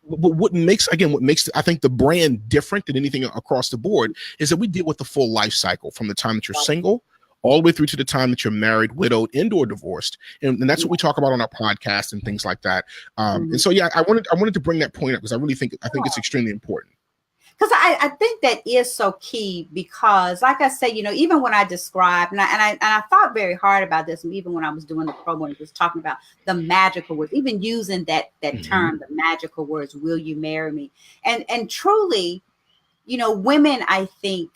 what makes I think the brand different than anything across the board is that we deal with the full life cycle, from the time that you're single all the way through to the time that you're married, widowed, and or divorced. And that's what we talk about on our podcast and things like that. And so I wanted to bring that point up, because I think it's extremely important. Because I think that is so key, because like I said, even when I described, and I thought very hard about this, and even when I was doing the program, it was talking about the magical words, even using that term, the magical words, will you marry me? And truly, women, I think,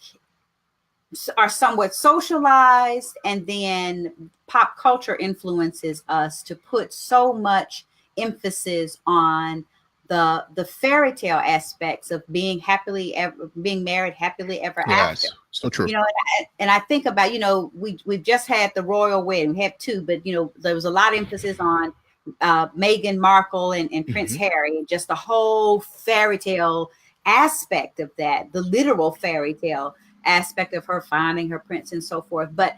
are somewhat socialized, and then pop culture influences us to put so much emphasis on the fairy tale aspects of being married happily ever after. So true. And I think about, we've just had the royal wedding. We have two, but there was a lot of emphasis on Meghan Markle and Prince Harry, and just the whole fairy tale aspect of that, the literal fairy tale aspect of her finding her prince and so forth. But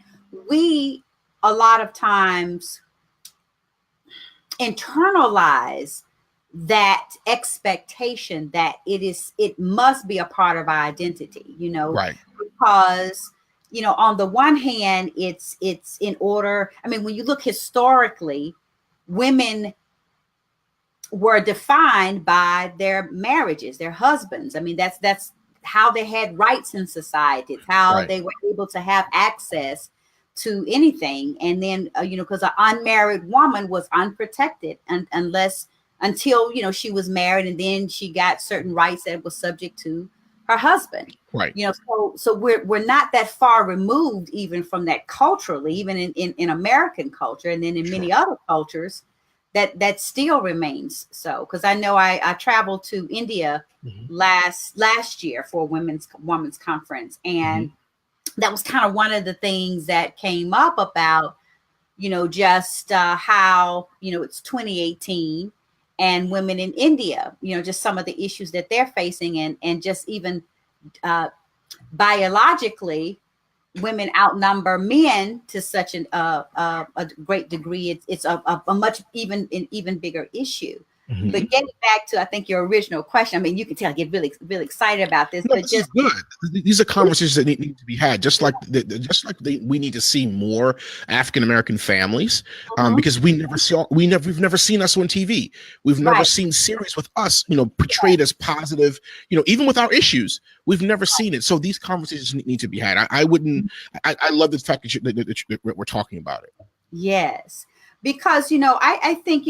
we a lot of times internalize that expectation that it must be a part of our identity, right? Because on the one hand, it's in order. I mean, when you look historically, women were defined by their marriages, their husbands. I mean, that's how they had rights in society. It's how they were able to have access to anything. And then because an unmarried woman was unprotected until she was married, and then she got certain rights that was subject to her husband. Right. So we're not that far removed even from that culturally, even in American culture, and then in many other cultures that still remains so. Because I know I traveled to India last year for a women's conference, and that was kind of one of the things that came up about just how it's 2018. And women in India, just some of the issues that they're facing, and just even biologically, women outnumber men to such a great degree. It's a much even bigger issue. But getting back to, I think, your original question, I mean, you can tell I get really, really excited about this. No, but this is good. These are conversations that need to be had. Just like we need to see more African American families, because we've never seen us on TV. We've never seen series with us, portrayed as positive. Even with our issues, we've never seen it. So these conversations need to be had. I love the fact that we're talking about it. Yes, because I think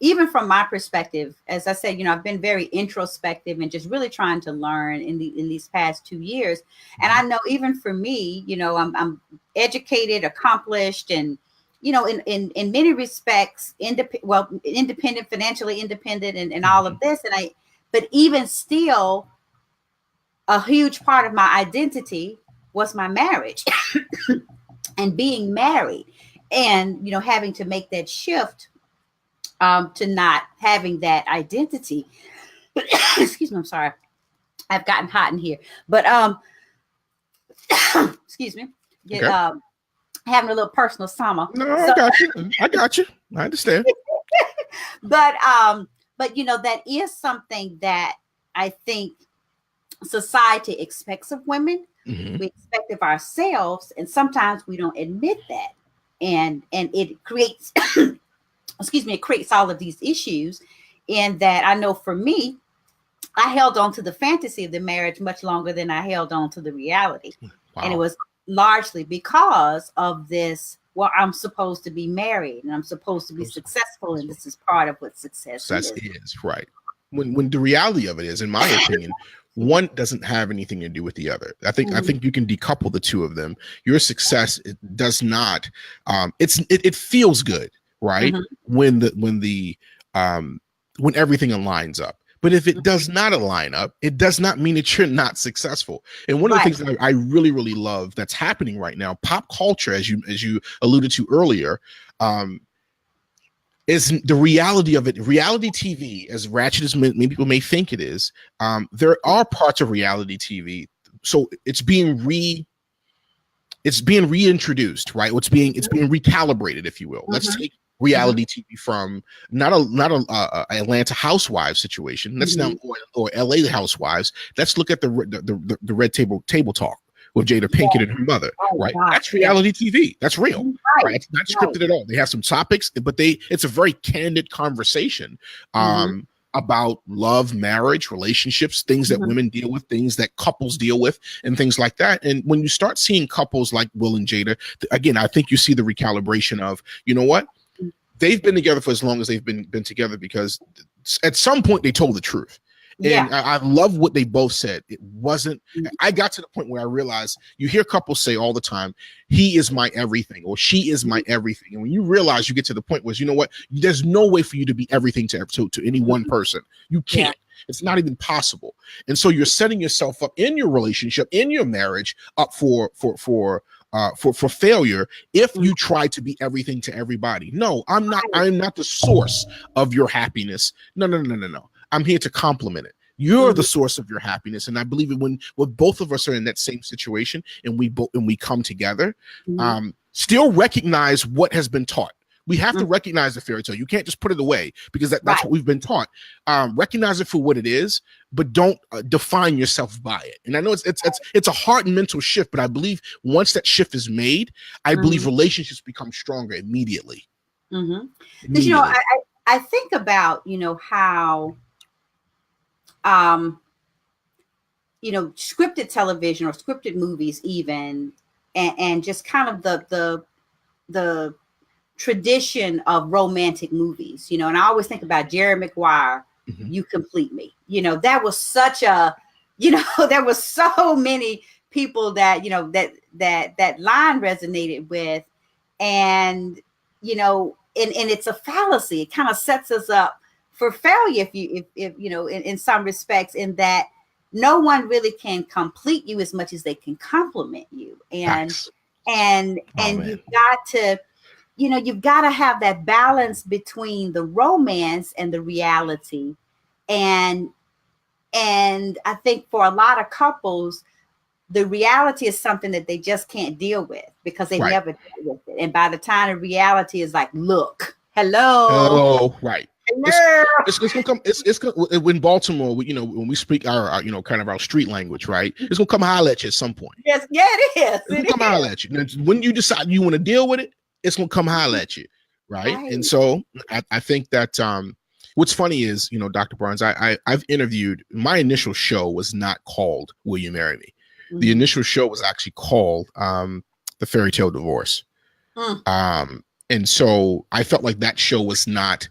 even from my perspective, as I said, I've been very introspective and just really trying to learn in these past 2 years. And I know even for me, I'm educated, accomplished, and, in many respects, independent, financially independent, and all of this. But even still, a huge part of my identity was my marriage and being married, and, having to make that shift to not having that identity. Excuse me, I'm sorry. I've gotten hot in here. But excuse me. Having a little personal summer. No, I got you. I understand. But that is something that I think society expects of women. We expect of ourselves, and sometimes we don't admit that. And it creates it creates all of these issues. In that, I know for me, I held on to the fantasy of the marriage much longer than I held on to the reality. Wow. And it was largely because of this, well, I'm supposed to be married and I'm supposed to be successful, and this is part of what success is. Right. When the reality of it is, in my opinion, one doesn't have anything to do with the other. I think you can decouple the two of them. Your success, it does not. It feels good, right? When everything aligns up. But if it does not align up, it does not mean that you're not successful. And one of the Right. things that I really, really love that's happening right now, pop culture, as you alluded to earlier, is the reality of it. Reality TV, as ratchet as many people may think it is, there are parts of reality TV. So it's being reintroduced, right? It's being recalibrated, if you will. Let's take reality TV from not a Atlanta Housewives situation. Let's now or LA Housewives. Let's look at the Red Table Talk with Jada Pinkett and her mother, right? Gosh, that's reality TV. That's real, right? It's not scripted at all. They have some topics, but it's a very candid conversation about love, marriage, relationships, things that women deal with, things that couples deal with, and things like that. And when you start seeing couples like Will and Jada, again, I think you see the recalibration of, you know what? They've been together for as long as they've been together because at some point they told the truth. And I love what they both said. It wasn't, I got to the point where I realized you hear couples say all the time, he is my everything or she is my everything. And when you realize you get to the point where, you know what, there's no way for you to be everything to any one person. You can't. It's not even possible. And so you're setting yourself up in your relationship, in your marriage, up for failure if you try to be everything to everybody. No, I'm not the source of your happiness. No. I'm here to complement it. You're the source of your happiness. And I believe it when both of us are in that same situation and we come together, still recognize what has been taught. We have to recognize the fairy tale. You can't just put it away because that's what we've been taught. Recognize it for what it is, but don't define yourself by it. And I know it's a hard mental shift, but I believe once that shift is made, I believe relationships become stronger immediately. Because, I think about, how, scripted television or scripted movies even, and just kind of the tradition of romantic movies, and I always think about Jerry Maguire, You Complete Me. That was such a, there was so many people that, that line resonated with. And, and it's a fallacy. It kind of sets us up for failure if in some respects, in that no one really can complete you as much as they can compliment you. And you've got to, you've got to have that balance between the romance and the reality. And I think for a lot of couples, the reality is something that they just can't deal with because they never deal with it. And by the time the reality is like, look, hello, right. Hello. It's gonna come. It's gonna, in Baltimore. When we speak our kind of our street language, right? It's gonna come holler at you at some point. Yes, it is. It's gonna come holler at you. Now, when you decide you want to deal with it, it's gonna come holler at you, right? And so I think that what's funny is, Dr. Barnes, I've interviewed. My initial show was not called "Will You Marry Me?" The initial show was actually called "The Fairy Tale Divorce," and so I felt like that show was not.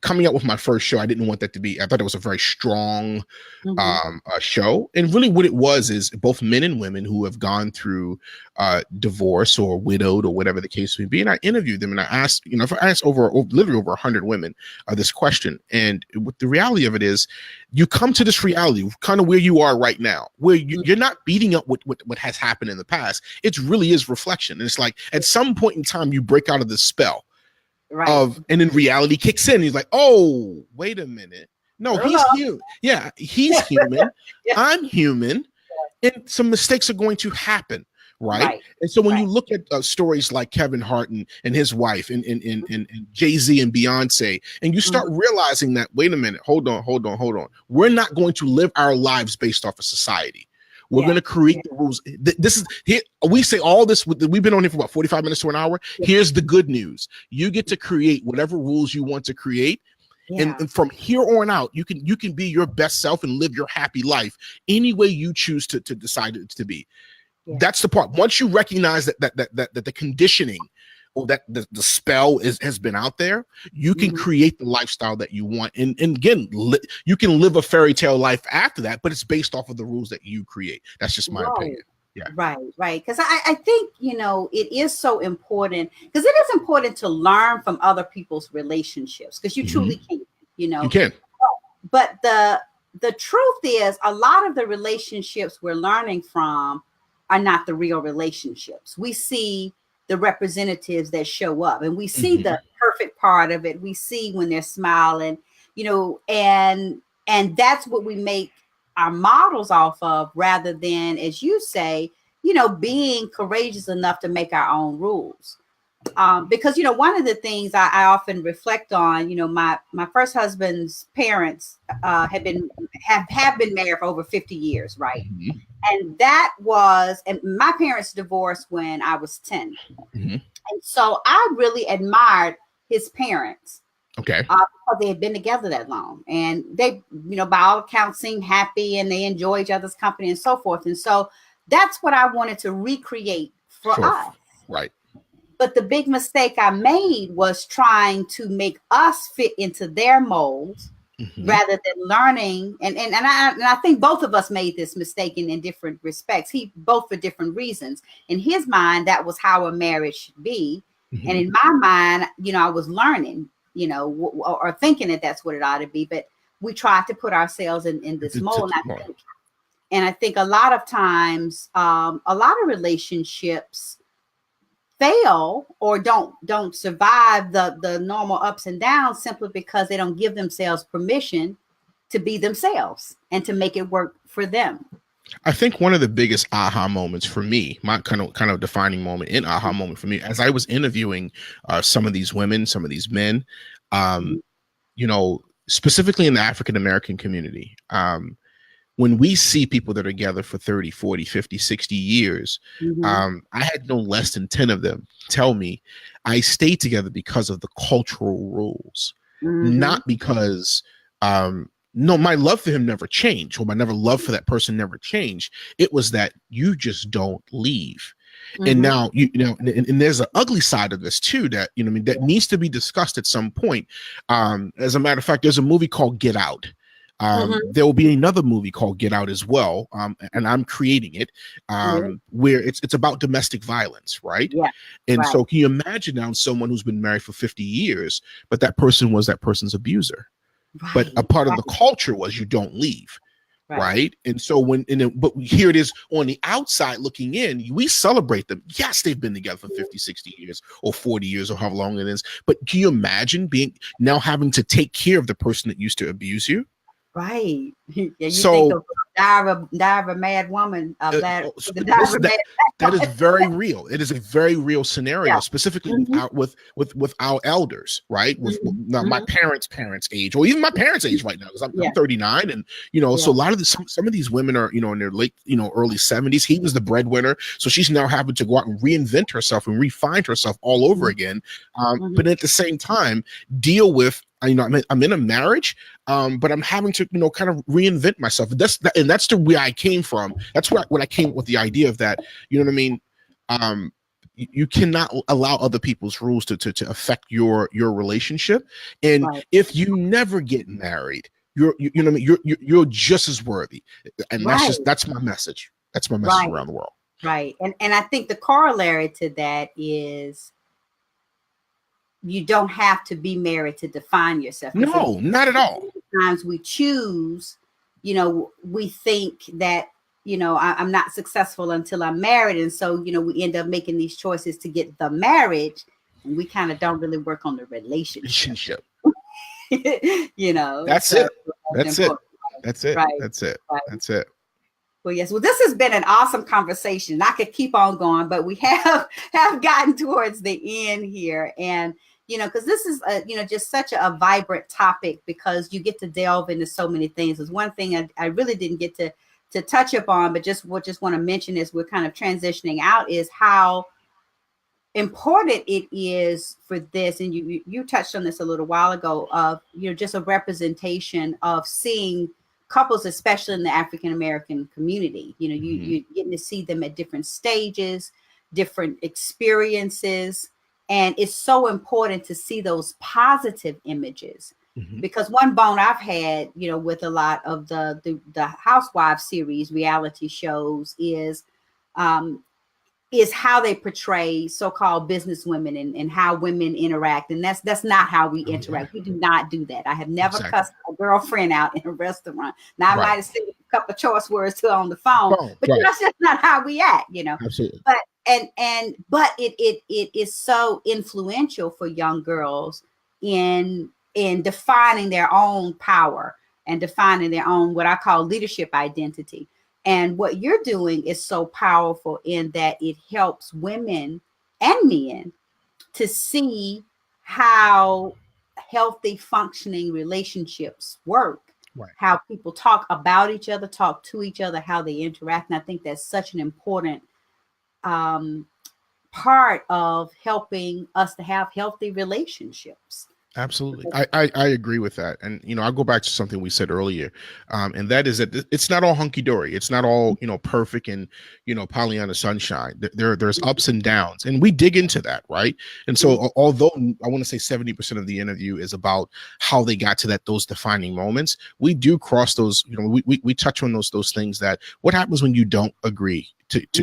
Coming up with my first show, I didn't want that to be, I thought it was a very strong show. And really what it was is both men and women who have gone through divorce or widowed or whatever the case may be. And I interviewed them and I asked, if I asked literally over 100 women this question. And the reality of it is you come to this reality kind of where you are right now, where you're not beating up what has happened in the past. It really is reflection. And it's like at some point in time, you break out of this spell. And then reality kicks in. He's like, oh, wait a minute. No, he's human. Yeah, he's human. I'm human. And some mistakes are going to happen. Right. And so when you look at stories like Kevin Hart and his wife and Jay-Z and Beyonce, and you start realizing that, wait a minute, hold on. We're not going to live our lives based off of society. We're going to create the rules. This is here. We say all this. We've been on here for about 45 minutes to an hour. Here's the good news. You get to create whatever rules you want to create. And from here on out, you can be your best self and live your happy life any way you choose to decide it to be. That's the part. Once you recognize that the conditioning or that the spell has been out there, you can create the lifestyle that you want. And again, you can live a fairy tale life after that, but it's based off of the rules that you create. That's just my opinion. Yeah. Right. Because I think, it is so important because it is important to learn from other people's relationships because you truly can, You can. but the truth is, a lot of the relationships we're learning from are not the real relationships. We see the representatives that show up, and we see Mm-hmm. the perfect part of it. We see when they're smiling, and that's what we make our models off of, rather than, as you say, being courageous enough to make our own rules. Because one of the things I often reflect on, my first husband's parents have been married for over 50 years, right? Mm-hmm. And my parents divorced when I was 10. Mm-hmm. And so I really admired his parents, Okay. because they had been together that long, and they, by all accounts, seemed happy, and they enjoy each other's company and so forth. And so that's what I wanted to recreate for Sure. us. Right. But the big mistake I made was trying to make us fit into their molds, Mm-hmm. rather than learning. And I think both of us made this mistake in different respects. Both for different reasons. In his mind, that was how a marriage should be. Mm-hmm. And in my mind, I was learning, or thinking that that's what it ought to be. But we tried to put ourselves in this mold. And I think a lot of times, a lot of relationships fail or don't survive the normal ups and downs, simply because they don't give themselves permission to be themselves and to make it work for them. I think one of the biggest aha moments for me, my kind of defining moment in aha moment for me, as I was interviewing some of these women, some of these men, specifically in the African American community, when we see people that are together for 30, 40, 50, 60 years, I had no less than 10 of them tell me I stayed together because of the cultural rules, not because, no, my love for him never changed, or my love for that person never changed. It was that you just don't leave. And now, and there's an ugly side of this too, that, that needs to be discussed at some point. As a matter of fact, there's a movie called Get Out. There will be another movie called Get Out as well, and I'm creating it, where it's about domestic violence, right? Yeah. And so, can you imagine now someone who's been married for 50 years, but that person was that person's abuser, but a part of the culture was you don't leave, right? And so but here it is on the outside looking in, we celebrate them. Yes, they've been together for 50, 60 years or 40 years or however long it is. But can you imagine now having to take care of the person that used to abuse you? Right. Yeah, you think of die of a mad woman. That is very real. It is a very real scenario, specifically with our elders, right? With now my parents' age, or even my parents' age right now, because I'm 39, and so a lot of some of these women are in their late early 70s. He was the breadwinner, so she's now having to go out and reinvent herself and refine herself all over again. But at the same time, deal with I'm in a marriage, but I'm having to, kind of reinvent myself. That's the way I came from. That's what I came with the idea of that. You know what I mean? You cannot allow other people's rules to affect your relationship. And if you never get married, you're just as worthy. And that's my message. That's my message around the world. Right. And I think the corollary to that is, you don't have to be married to define yourself. No, not at all. Sometimes we choose, we think that, I'm not successful until I'm married. And so, we end up making these choices to get the marriage, and we kind of don't really work on the relationship. That's it. That's it. That's it. Right. That's it. Right. That's it. Well, yes. Well, this has been an awesome conversation. I could keep on going, but we have gotten towards the end here. And, because this is, just such a vibrant topic, because you get to delve into so many things. There's one thing I really didn't get to touch upon, but just want to mention as we're kind of transitioning out, is how important it is for this. And you touched on this a little while ago, of, just a representation of seeing couples, especially in the African American community. You're getting to see them at different stages, different experiences. And it's so important to see those positive images, because one bone I've had, with a lot of the Housewives series, reality shows, is is how they portray so-called business women and how women interact. And that's not how we interact. We do not do that. I have never cussed a girlfriend out in a restaurant. Now I might have said a couple of choice words to her on the phone, but that's just not how we act, you know. Absolutely. But it is so influential for young girls in defining their own power and defining their own, what I call, leadership identity. And what you're doing is so powerful in that it helps women and men to see how healthy, functioning relationships work, how people talk about each other, talk to each other, how they interact. And I think that's such an important part of helping us to have healthy relationships. Absolutely. I agree with that. And, you know, I'll go back to something we said earlier. And that is that it's not all hunky dory. It's not all, you know, perfect and, you know, Pollyanna sunshine. There's ups and downs, and we dig into that. Right. And so although I want to say 70% of the interview is about how they got to those defining moments, we do cross those, you know, we touch on those things that what happens when you don't agree.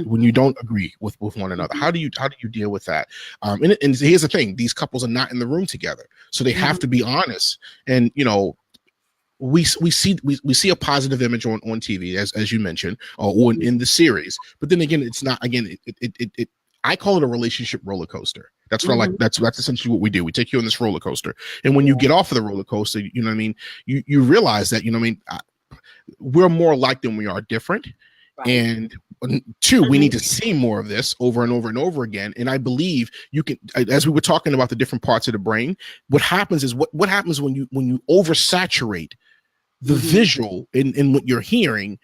When you don't agree with one another, how do you deal with that? And here's the thing: these couples are not in the room together, so they have to be honest. And you know, we see a positive image on TV, as you mentioned, or in the series. But then again, it's not. Again, it I call it a relationship roller coaster. That's what I like. That's essentially what we do. We take you on this roller coaster, and when you get off of the roller coaster, you know what I mean. You realize that, you know what I mean, we're more alike than we are different. Right. And two, we need to see more of this over and over and over again. And I believe you can, as we were talking about the different parts of the brain, what happens is what happens when you oversaturate the visual in what you're hearing.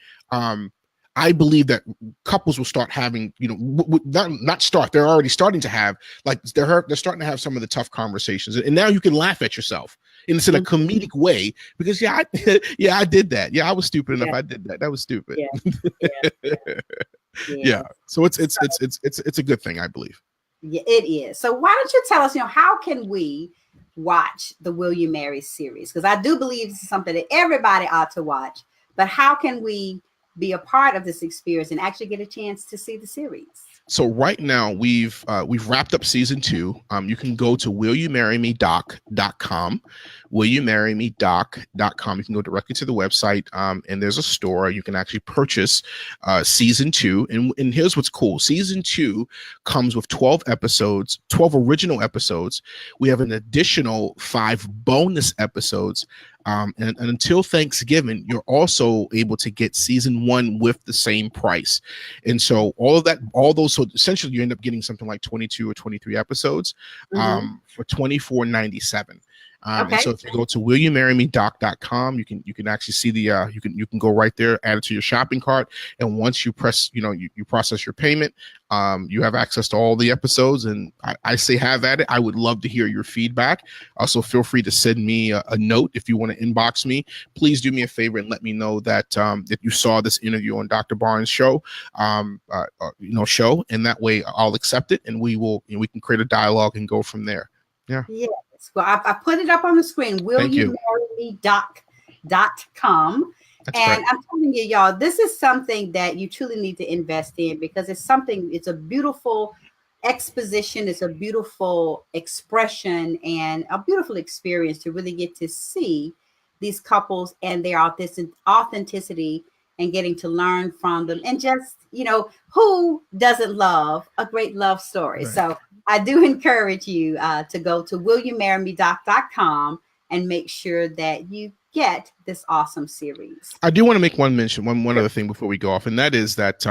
I believe that couples will start having, you know, not start. They're already starting to have, like, they're starting to have some of the tough conversations, and now you can laugh at yourself. And it's in a comedic way because I did that. Yeah, I was stupid enough. I did that. That was stupid. Yeah. So it's a good thing, I believe. Yeah, it is. So why don't you tell us, you know, how can we watch the Will You Marry series? Because I do believe this is something that everybody ought to watch. But how can we be a part of this experience and actually get a chance to see the series? So right now we've wrapped up season 2. You can go to willyoumarrymedoc.com, willyoumarrymedoc.com. You can go directly to the website, and there's a store. You can actually purchase season 2. And here's what's cool. Season 2 comes with 12 episodes, 12 original episodes. We have an additional 5 bonus episodes. And until Thanksgiving, you're also able to get season 1 with the same price. And so all those, so essentially you end up getting something like 22 or 23 episodes for $24.97. And so if you go to willyoumarrymedoc.com, you can actually see the you can go right there, add it to your shopping cart, and once you press, you know, you process your payment, you have access to all the episodes. And I say have at it. I would love to hear your feedback. Also, feel free to send me a note if you want to inbox me. Please do me a favor and let me know that that you saw this interview on Dr. Barnes' show, show, and that way I'll accept it, and we can create a dialogue and go from there. Yeah. Yes. Well, I put it up on the screen. willyoumarrymedoc.com. And I'm telling you, y'all, this is something that you truly need to invest in, because it's a beautiful exposition. It's a beautiful expression and a beautiful experience to really get to see these couples and their authenticity and getting to learn from them. And just, you know, who doesn't love a great love story? Right. So I do encourage you to go to willyoumarrymedoc.com and make sure that you get this awesome series. I do want to make one other thing before we go off, and that is that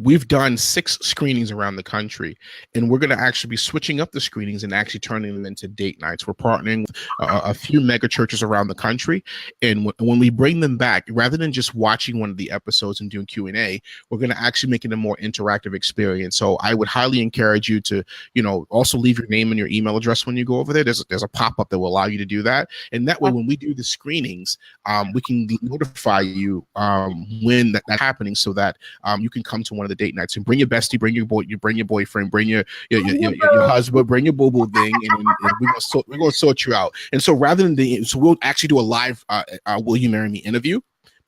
we've done 6 screenings around the country, and we're going to actually be switching up the screenings and actually turning them into date nights. We're partnering with a few mega churches around the country, and when we bring them back, rather than just watching one of the episodes and doing Q&A, we're going to actually make it a more interactive experience. So I would highly encourage you to, also leave your name and your email address when you go over there. There's a pop-up that will allow you to do that, and that way when we do the screenings, we can notify you when that's happening, so that you can come to one of the date nights and bring your bestie, bring your boyfriend, bring your husband, bring your boo-boo thing, and we're gonna sort you out. And so rather than so we'll actually do a live Will You Marry Me interview,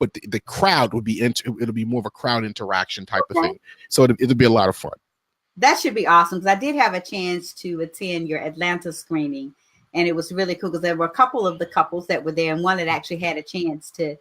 but the crowd would be it'll be more of a crowd interaction type of Okay. thing. So it'll be a lot of fun. That should be awesome, because I did have a chance to attend your Atlanta screening, and it was really cool because there were a couple of the couples that were there, and one that actually had a chance to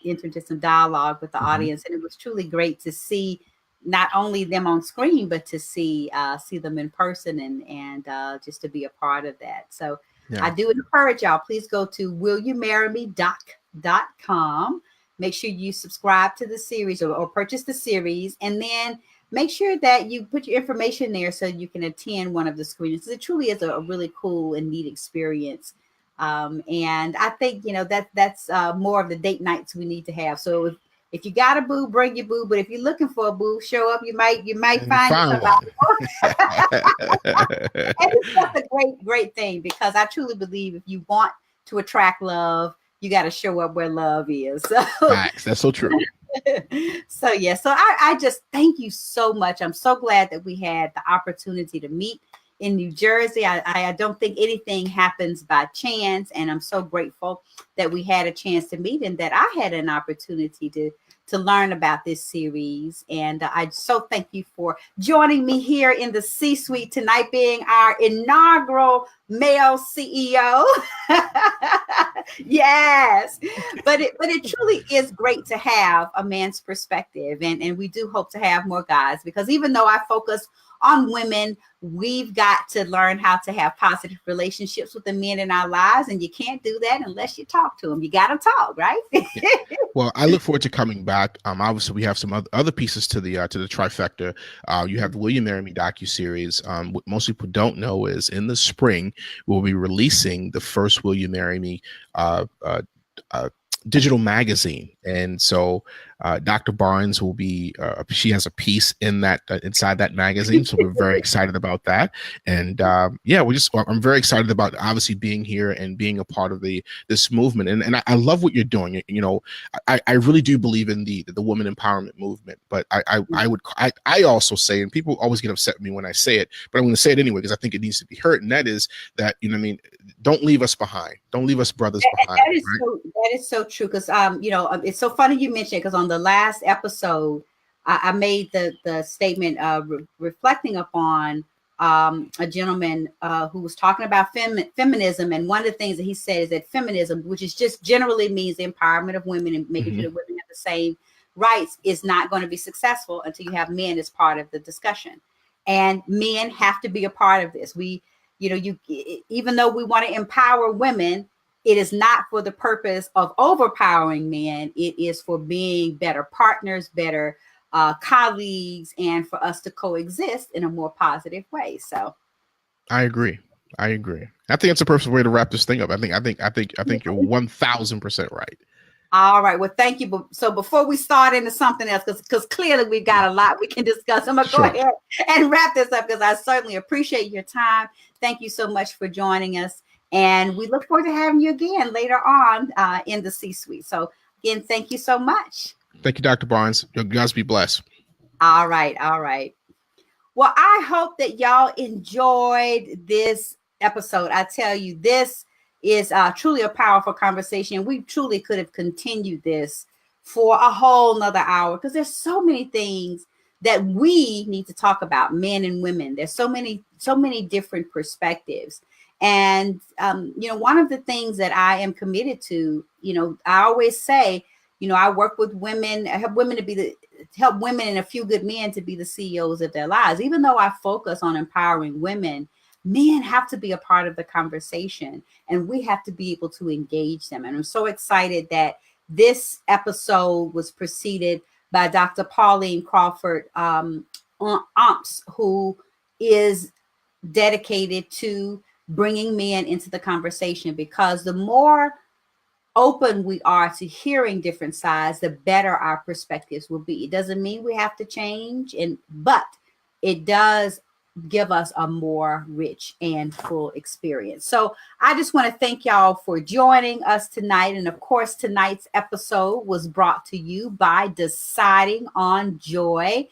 enter into some dialogue with the audience, and it was truly great to see not only them on screen, but to see them in person, and just to be a part of that. So I do encourage y'all, please go to willyoumarryme.com. Make sure you subscribe to the series or purchase the series, and then make sure that you put your information there so you can attend one of the screenings. It truly is a really cool and neat experience. And I think, that's more of the date nights we need to have. So if you got a boo, bring your boo. But if you're looking for a boo, show up. You might find somebody. And it's just a great thing, because I truly believe if you want to attract love, you got to show up where love is. So Facts. That's so true. So I just thank you so much. I'm so glad that we had the opportunity to meet in New Jersey. I don't think anything happens by chance, and I'm so grateful that we had a chance to meet and that I had an opportunity to learn about this series. And I so thank you for joining me here in the C-suite tonight, being our inaugural male CEO. Yes, but it truly is great to have a man's perspective, and we do hope to have more guys, because even though I focus on women, we've got to learn how to have positive relationships with the men in our lives, and you can't do that unless you talk to them. You got to talk, right? Well, I look forward to coming back. Obviously, we have some other pieces to the trifecta. You have the Will You Marry Me docuseries. What most people don't know is in the spring we'll be releasing the first Will You Marry Me digital magazine, and so Dr. Barnes will be she has a piece in that inside that magazine, so we're very excited about that. And I'm very excited about obviously being here and being a part of this movement, and I love what you're doing. I really do believe in the woman empowerment movement, but I also say, and people always get upset with me when I say it, but I'm going to say it anyway because I think it needs to be heard, and that is that don't leave us behind, don't leave us brothers behind. That is so true, because it's so funny you mentioned, because on the last episode I made the statement reflecting upon a gentleman who was talking about feminism, and one of the things that he said is that feminism, which is just generally means the empowerment of women and making sure that women have the same rights, is not going to be successful until you have men as part of the discussion, and men have to be a part of this. Even though we want to empower women, it is not for the purpose of overpowering men. It is for being better partners, better colleagues, and for us to coexist in a more positive way. So, I agree. I think it's a perfect way to wrap this thing up. I think you're 1,000% right. All right. Well, thank you. So before we start into something else, because clearly we've got a lot we can discuss, I'm going to go ahead and wrap this up, because I certainly appreciate your time. Thank you so much for joining us. And we look forward to having you again later on in the C-suite. So again, thank you so much. Thank you, Dr. Barnes. You guys be blessed. All right. Well, I hope that y'all enjoyed this episode. I tell you, this is truly a powerful conversation. We truly could have continued this for a whole nother hour, because there's so many things that we need to talk about, men and women. There's so many different perspectives. And, one of the things that I am committed to, I always say, I work with women, I help women and a few good men to be the CEOs of their lives. Even though I focus on empowering women, men have to be a part of the conversation, and we have to be able to engage them. And I'm so excited that this episode was preceded by Dr. Pauline Crawford Omps, who is dedicated to bringing men into the conversation, because the more open we are to hearing different sides, the better our perspectives will be. It doesn't mean we have to change, but it does give us a more rich and full experience. So I just want to thank y'all for joining us tonight. And of course, tonight's episode was brought to you by Deciding on Joy,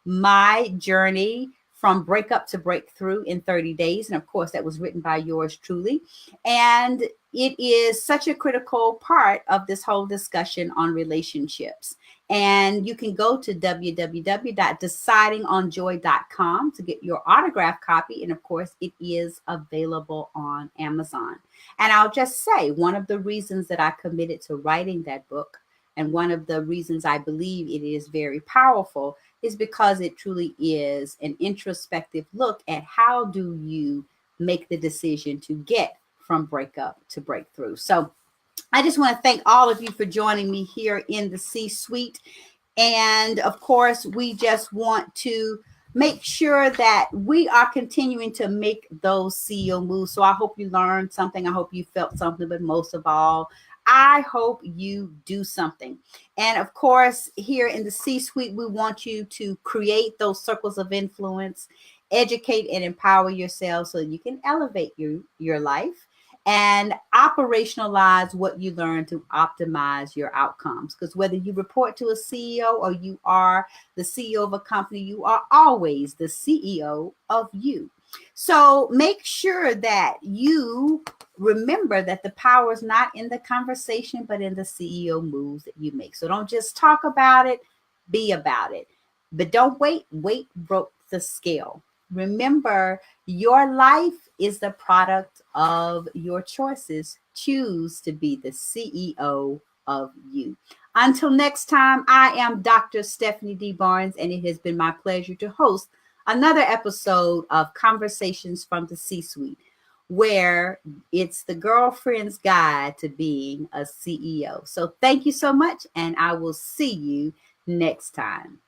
my journey From Breakup to Breakthrough in 30 Days. And of course, that was written by yours truly. And it is such a critical part of this whole discussion on relationships. And you can go to www.decidingonjoy.com to get your autographed copy. And of course, it is available on Amazon. And I'll just say, one of the reasons that I committed to writing that book, and one of the reasons I believe it is very powerful, is because it truly is an introspective look at how do you make the decision to get from breakup to breakthrough. So I just want to thank all of you for joining me here in the C-suite. And of course, we just want to make sure that we are continuing to make those CEO moves. So I hope you learned something. I hope you felt something, but most of all, I hope you do something. And of course, here in the C-suite, we want you to create those circles of influence, educate and empower yourself so you can elevate your life and operationalize what you learn to optimize your outcomes. Because whether you report to a CEO or you are the CEO of a company, you are always the CEO of you. So make sure that you remember that the power is not in the conversation, but in the CEO moves that you make. So don't just talk about it, be about it. But don't wait. Weight broke the scale. Remember, your life is the product of your choices. Choose to be the CEO of you. Until next time, I am Dr. Stephanie D. Barnes, and it has been my pleasure to host another episode of Conversations from the C-Suite, where it's the girlfriend's guide to being a CEO. So thank you so much, and I will see you next time.